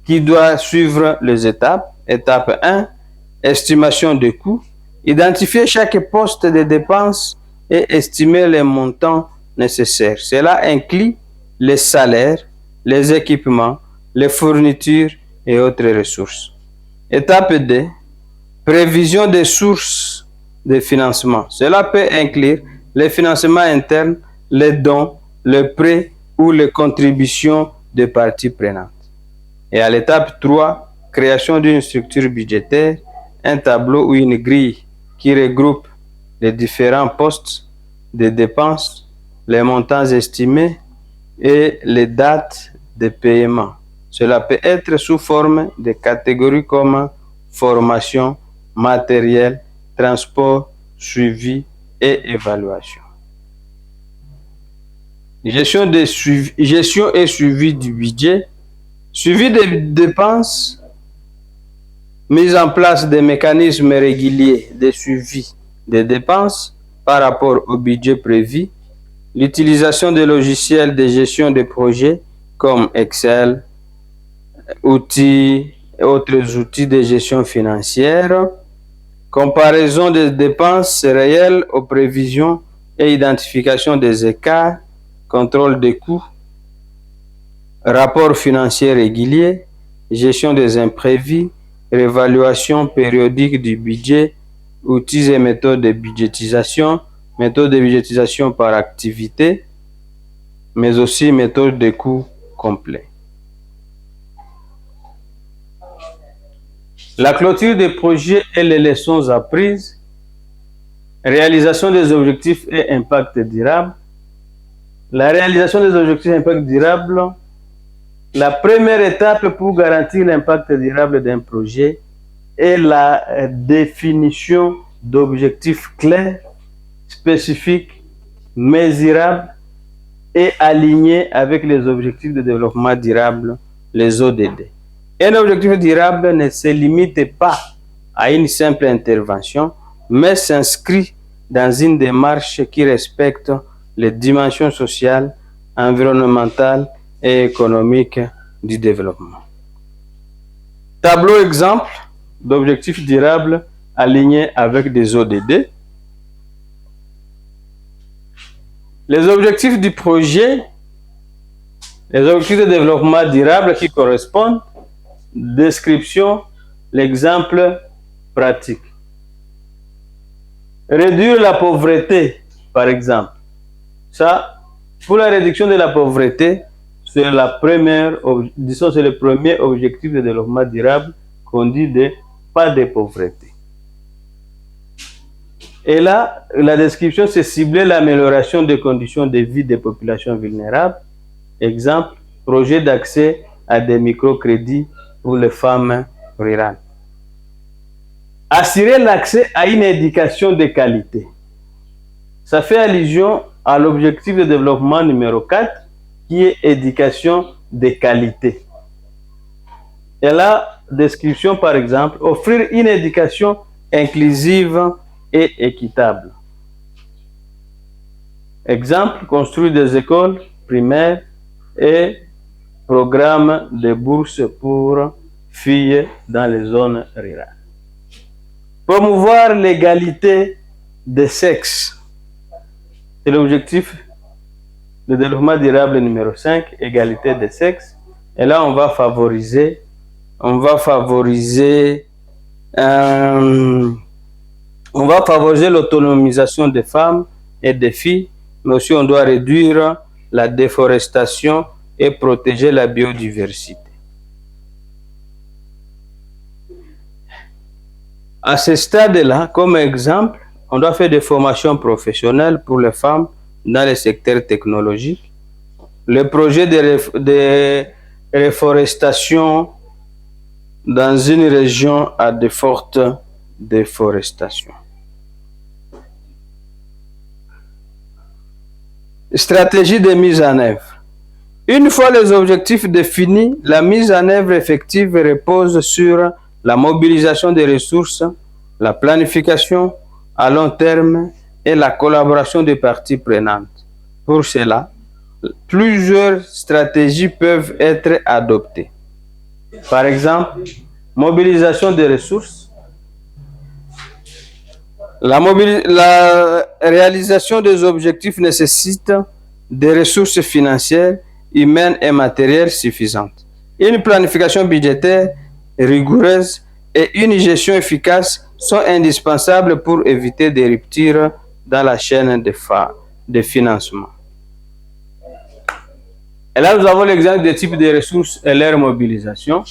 qui doit suivre les étapes. Étape 1, estimation des coûts, identifier chaque poste de dépenses et estimer les montants nécessaires. Cela inclut les salaires, les équipements, les fournitures et autres ressources. Étape 2, prévision des sources de financement. Cela peut inclure les financements internes, les dons, les prêts ou les contributions de parties prenantes. Et à l'étape 3, création d'une structure budgétaire, un tableau ou une grille qui regroupe les différents postes de dépenses, les montants estimés et les dates de paiement. Cela peut être sous forme de catégories comme formation, matériel, transport, suivi et évaluation. Gestion et suivi du budget, suivi des dépenses, mise en place des mécanismes réguliers de suivi des dépenses par rapport au budget prévu, l'utilisation de logiciels de gestion de projets comme Excel, outils et autres outils de gestion financière, comparaison des dépenses réelles aux prévisions et identification des écarts, contrôle des coûts, rapport financier régulier, gestion des imprévus, réévaluation périodique du budget, outils et méthodes de budgétisation par activité, mais aussi méthode de coûts complet. La clôture des projets et les leçons apprises, réalisation des objectifs et impact durable. La réalisation des objectifs et impact durable, la première étape pour garantir l'impact durable d'un projet est la définition d'objectifs clairs, spécifiques, mesurables et alignés avec les objectifs de développement durable, les ODD. Un objectif durable ne se limite pas à une simple intervention, mais s'inscrit dans une démarche qui respecte les dimensions sociales, environnementales et économiques du développement. Tableau exemple d'objectifs durables alignés avec des ODD. Les objectifs du projet, les objectifs de développement durable qui correspondent, description, l'exemple pratique. Réduire la pauvreté, par exemple. Ça, pour la réduction de la pauvreté, c'est le premier objectif de développement durable qu'on dit de pas de pauvreté. Et là, la description, c'est cibler l'amélioration des conditions de vie des populations vulnérables. Exemple, projet d'accès à des microcrédits pour les femmes rurales. Assurer l'accès à une éducation de qualité. Ça fait allusion à l'objectif de développement numéro 4, qui est éducation de qualité. Et la description, par exemple, offrir une éducation inclusive et équitable. Exemple, construire des écoles primaires et programme de bourses pour filles dans les zones rurales. Promouvoir l'égalité des sexes. C'est l'objectif de développement durable numéro 5, égalité des sexes. Et là, on va favoriser l'autonomisation des femmes et des filles, mais aussi on doit réduire la déforestation et protéger la biodiversité. À ce stade-là, comme exemple, on doit faire des formations professionnelles pour les femmes dans les secteurs technologiques. Le projet de réforestation dans une région à de fortes déforestations. Stratégie de mise en œuvre. Une fois les objectifs définis, la mise en œuvre effective repose sur la mobilisation des ressources, la planification à long terme et la collaboration des parties prenantes. Pour cela, plusieurs stratégies peuvent être adoptées. Par exemple, mobilisation des ressources. La réalisation des objectifs nécessite des ressources financières, humaines et matérielles suffisantes. Une planification budgétaire rigoureuse et une gestion efficace sont indispensables pour éviter des ruptures dans la chaîne de financement. Et là, nous avons l'exemple des types de ressources et leur mobilisation.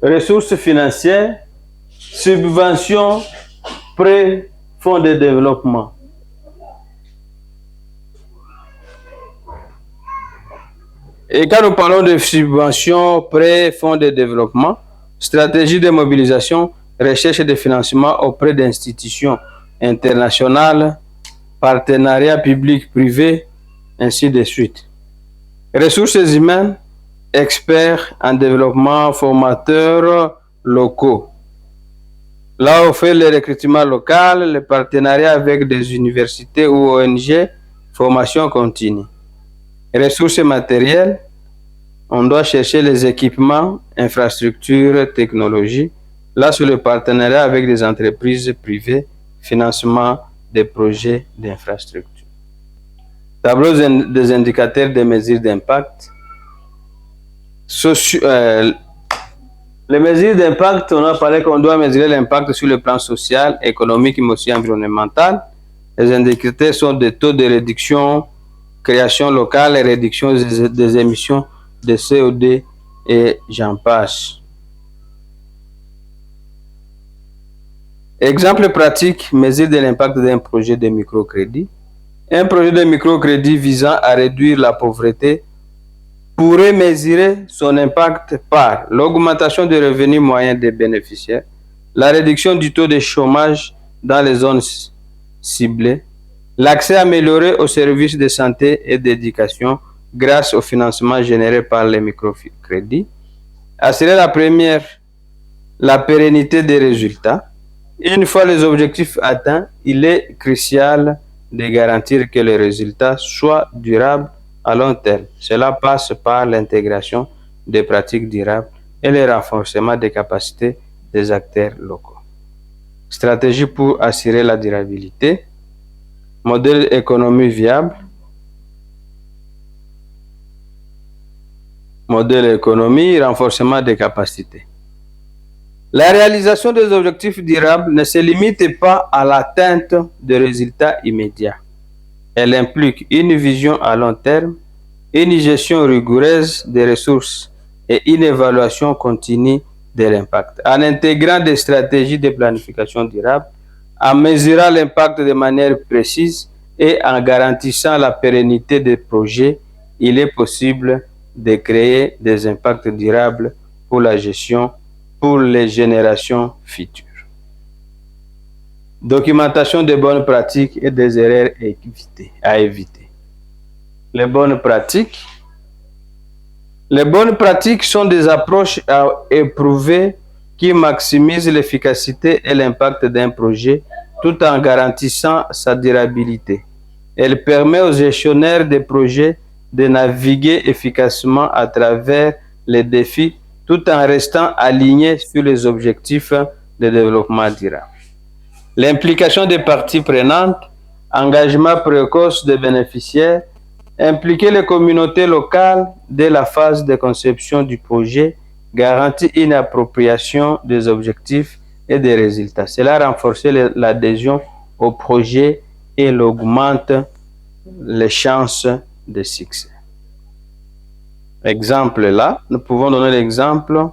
Ressources financières, subventions, prêts, fonds de développement. Et quand nous parlons de subventions, prêts, fonds de développement, stratégie de mobilisation, recherche de financement auprès d'institutions internationales, partenariats publics-privés, ainsi de suite. Ressources humaines, experts en développement, formateurs locaux. Là, on fait le recrutement local, le partenariat avec des universités ou ONG, formation continue. Ressources matérielles, on doit chercher les équipements, infrastructures, technologies. Là, sur le partenariat avec des entreprises privées, financement des projets d'infrastructure. Tableau des indicateurs des mesures d'impact. Les mesures d'impact, on a parlé qu'on doit mesurer l'impact sur le plan social, économique, mais aussi environnemental. Les indicateurs sont des taux de réduction, création locale et réduction des émissions de CO2 et j'en passe. Exemple pratique, mesure de l'impact d'un projet de microcrédit. Un projet de microcrédit visant à réduire la pauvreté pourrait mesurer son impact par l'augmentation des revenus moyens des bénéficiaires, la réduction du taux de chômage dans les zones ciblées, l'accès amélioré aux services de santé et d'éducation grâce au financement généré par les microcrédits, assurer la pérennité des résultats. Une fois les objectifs atteints, il est crucial de garantir que les résultats soient durables à long terme. Cela passe par l'intégration des pratiques durables et le renforcement des capacités des acteurs locaux. Stratégie pour assurer la durabilité. Modèle économie viable. Modèle économie, renforcement des capacités. La réalisation des objectifs durables ne se limite pas à l'atteinte de résultats immédiats. Elle implique une vision à long terme, une gestion rigoureuse des ressources et une évaluation continue de l'impact. En intégrant des stratégies de planification durable, en mesurant l'impact de manière précise et en garantissant la pérennité des projets, il est possible de créer des impacts durables pour la gestion pour les générations futures. Documentation des bonnes pratiques et des erreurs à éviter. Les bonnes pratiques. Les bonnes pratiques sont des approches à éprouver qui maximisent l'efficacité et l'impact d'un projet tout en garantissant sa durabilité. Elle permet aux gestionnaires de projets de naviguer efficacement à travers les défis tout en restant alignés sur les objectifs de développement durable. L'implication des parties prenantes, engagement précoce des bénéficiaires, impliquer les communautés locales dès la phase de conception du projet garantit une appropriation des objectifs et des résultats. Cela renforce l'adhésion au projet et augmente les chances de succès. Exemple là, nous pouvons donner l'exemple.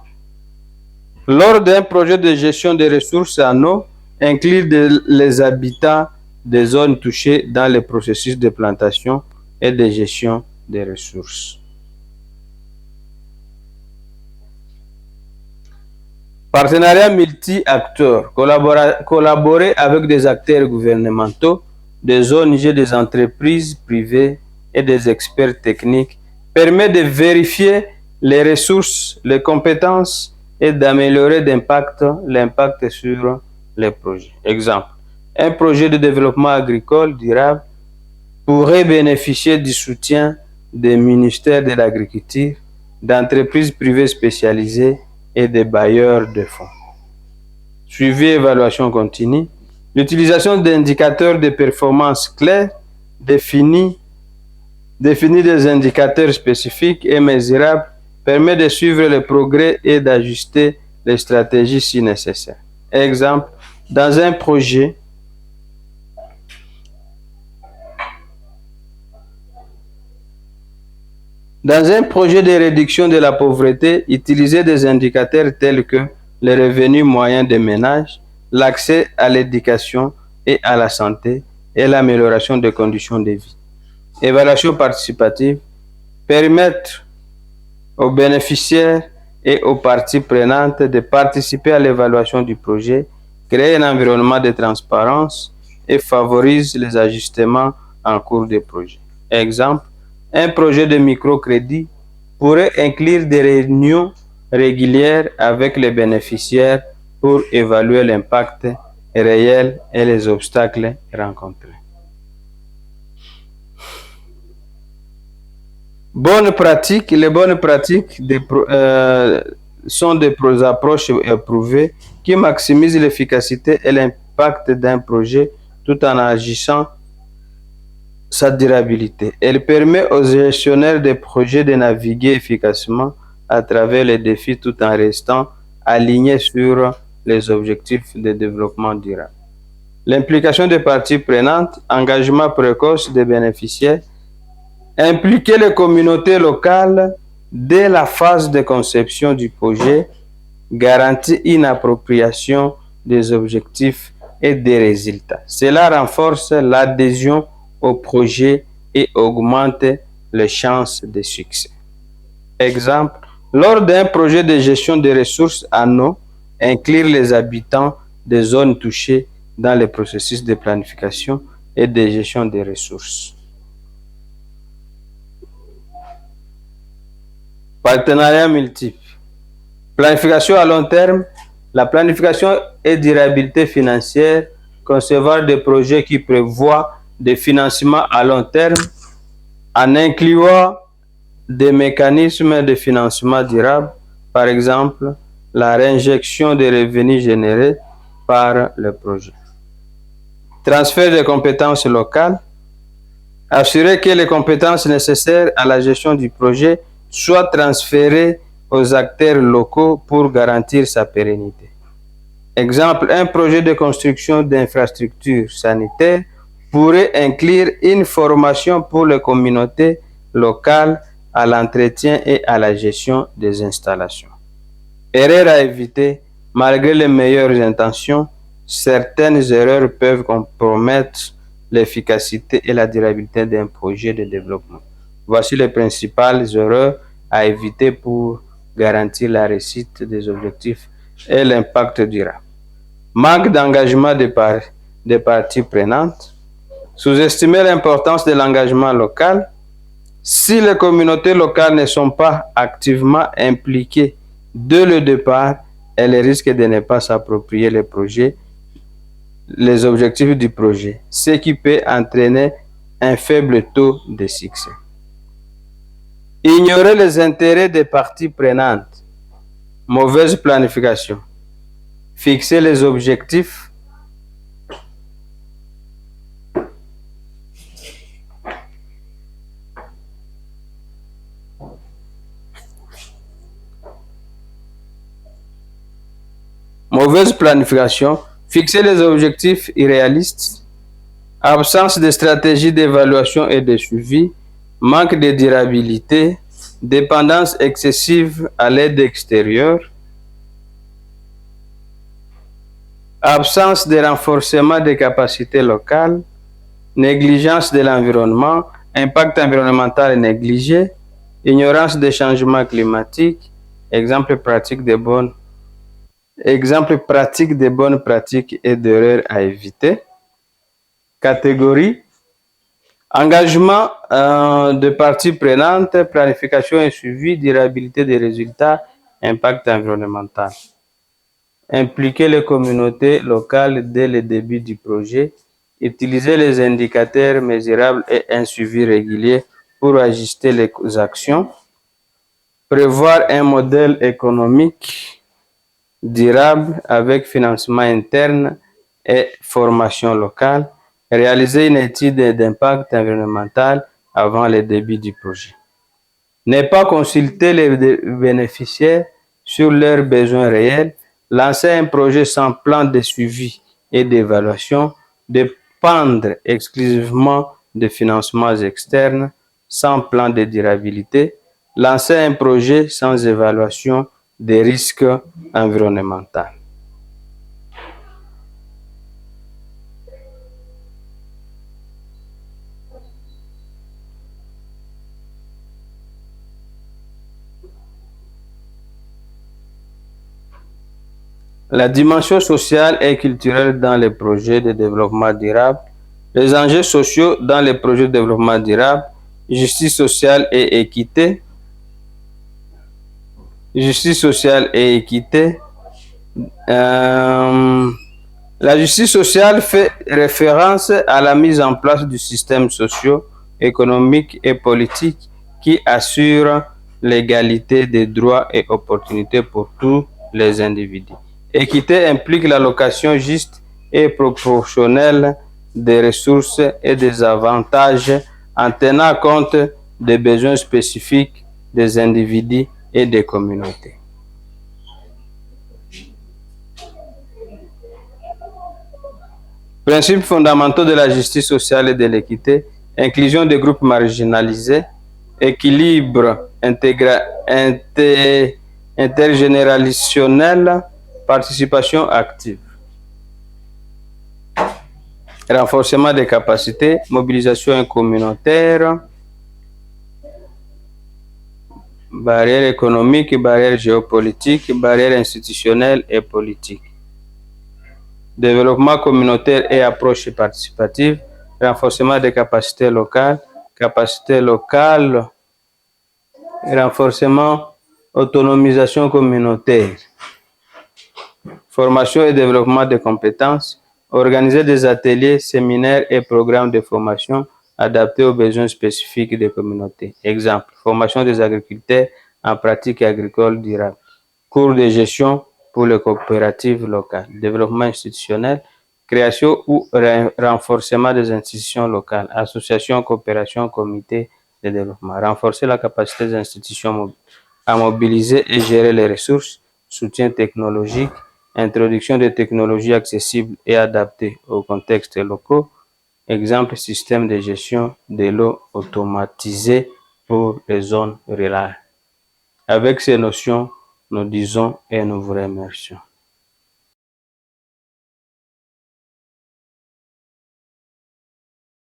Lors d'un projet de gestion des ressources en eau, inclure les habitants des zones touchées dans le processus de plantation et de gestion des ressources. Partenariat multi-acteurs. Collaborer avec des acteurs gouvernementaux, des ONG, des entreprises privées et des experts techniques permet de vérifier les ressources, les compétences et d'améliorer l'impact sur les projets. Exemple, un projet de développement agricole durable pourrait bénéficier du soutien des ministères de l'Agriculture, d'entreprises privées spécialisées et des bailleurs de fonds. Suivi et évaluation continue. L'utilisation d'indicateurs de performance clairs définit des indicateurs spécifiques et mesurables permet de suivre le progrès et d'ajuster les stratégies si nécessaire. Exemple, dans un projet de réduction de la pauvreté, utiliser des indicateurs tels que les revenus moyens des ménages, l'accès à l'éducation et à la santé et l'amélioration des conditions de vie. Évaluation participative, permettre aux bénéficiaires et aux parties prenantes de participer à l'évaluation du projet, créer un environnement de transparence et favorise les ajustements en cours de projet. Exemple, un projet de microcrédit pourrait inclure des réunions régulières avec les bénéficiaires pour évaluer l'impact réel et les obstacles rencontrés. Les bonnes pratiques sont des approches éprouvées qui maximisent l'efficacité et l'impact d'un projet tout en agissant sa durabilité. Elle permet aux gestionnaires de projets de naviguer efficacement à travers les défis tout en restant alignés sur les objectifs de développement durable. L'implication des parties prenantes, engagement précoce des bénéficiaires, impliquer les communautés locales dès la phase de conception du projet garantit une appropriation des objectifs et des résultats. Cela renforce l'adhésion au projet et augmente les chances de succès. Exemple, lors d'un projet de gestion des ressources en eau, inclure les habitants des zones touchées dans le processus de planification et de gestion des ressources. Partenariat multiple. Planification à long terme. La planification et durabilité financière, concevoir des projets qui prévoient des financements à long terme en incluant des mécanismes de financement durable, par exemple la réinjection des revenus générés par le projet. Transfert des compétences locales. Assurer que les compétences nécessaires à la gestion du projet soient transférées aux acteurs locaux pour garantir sa pérennité. Exemple, un projet de construction d'infrastructures sanitaires pourrait inclure une formation pour les communautés locales à l'entretien et à la gestion des installations. Erreurs à éviter, malgré les meilleures intentions, certaines erreurs peuvent compromettre l'efficacité et la durabilité d'un projet de développement. Voici les principales erreurs à éviter pour garantir la réussite des objectifs et l'impact durable. Manque d'engagement des parties prenantes. Sous-estimer l'importance de l'engagement local. Si les communautés locales ne sont pas activement impliquées dès le départ, elles risquent de ne pas s'approprier les objectifs du projet, ce qui peut entraîner un faible taux de succès. Ignorer les intérêts des parties prenantes. Mauvaise planification. Fixer les objectifs. Mauvaise planification. Fixer les objectifs irréalistes. Absence de stratégie d'évaluation et de suivi. Manque de durabilité. Dépendance excessive à l'aide extérieure. Absence de renforcement des capacités locales, négligence de l'environnement, impact environnemental négligé, ignorance des changements climatiques, exemple pratique des bonnes Exemple pratique des bonnes pratiques et d'erreurs à éviter. Catégorie. Engagement de parties prenantes, planification et suivi, durabilité des résultats, impact environnemental. Impliquer les communautés locales dès le début du projet, utiliser les indicateurs mesurables et un suivi régulier pour ajuster les actions, prévoir un modèle économique durable avec financement interne et formation locale, réaliser une étude d'impact environnemental avant le début du projet. Ne pas consulter les bénéficiaires sur leurs besoins réels, lancer un projet sans plan de suivi et d'évaluation, dépendre exclusivement de financements externes sans plan de durabilité, lancer un projet sans évaluation des risques environnementaux. La dimension sociale et culturelle dans les projets de développement durable, les enjeux sociaux dans les projets de développement durable, justice sociale et équité, justice sociale et équité. La justice sociale fait référence à la mise en place du système socio-économique et politique qui assure l'égalité des droits et opportunités pour tous les individus. Équité implique l'allocation juste et proportionnelle des ressources et des avantages en tenant compte des besoins spécifiques des individus et des communautés. Principes fondamentaux de la justice sociale et de l'équité, inclusion des groupes marginalisés, équilibre intergénérationnel, participation active. Renforcement des capacités, mobilisation communautaire, barrières économiques, barrières géopolitiques, barrières institutionnelles et politiques. Développement communautaire et approche participative, renforcement des capacités locales, renforcement, autonomisation communautaire, formation et développement des compétences, organiser des ateliers, séminaires et programmes de formation adaptés aux besoins spécifiques des communautés. Exemple, formation des agriculteurs en pratique agricole durable, cours de gestion pour les coopératives locales, développement institutionnel, création ou renforcement des institutions locales, associations, coopérations, comités de développement, renforcer la capacité des institutions à mobiliser et gérer les ressources, soutien technologique, introduction de technologies accessibles et adaptées aux contextes locaux, exemple système de gestion de l'eau automatisé pour les zones rurales. Avec ces notions, nous disons et nous vous remercions.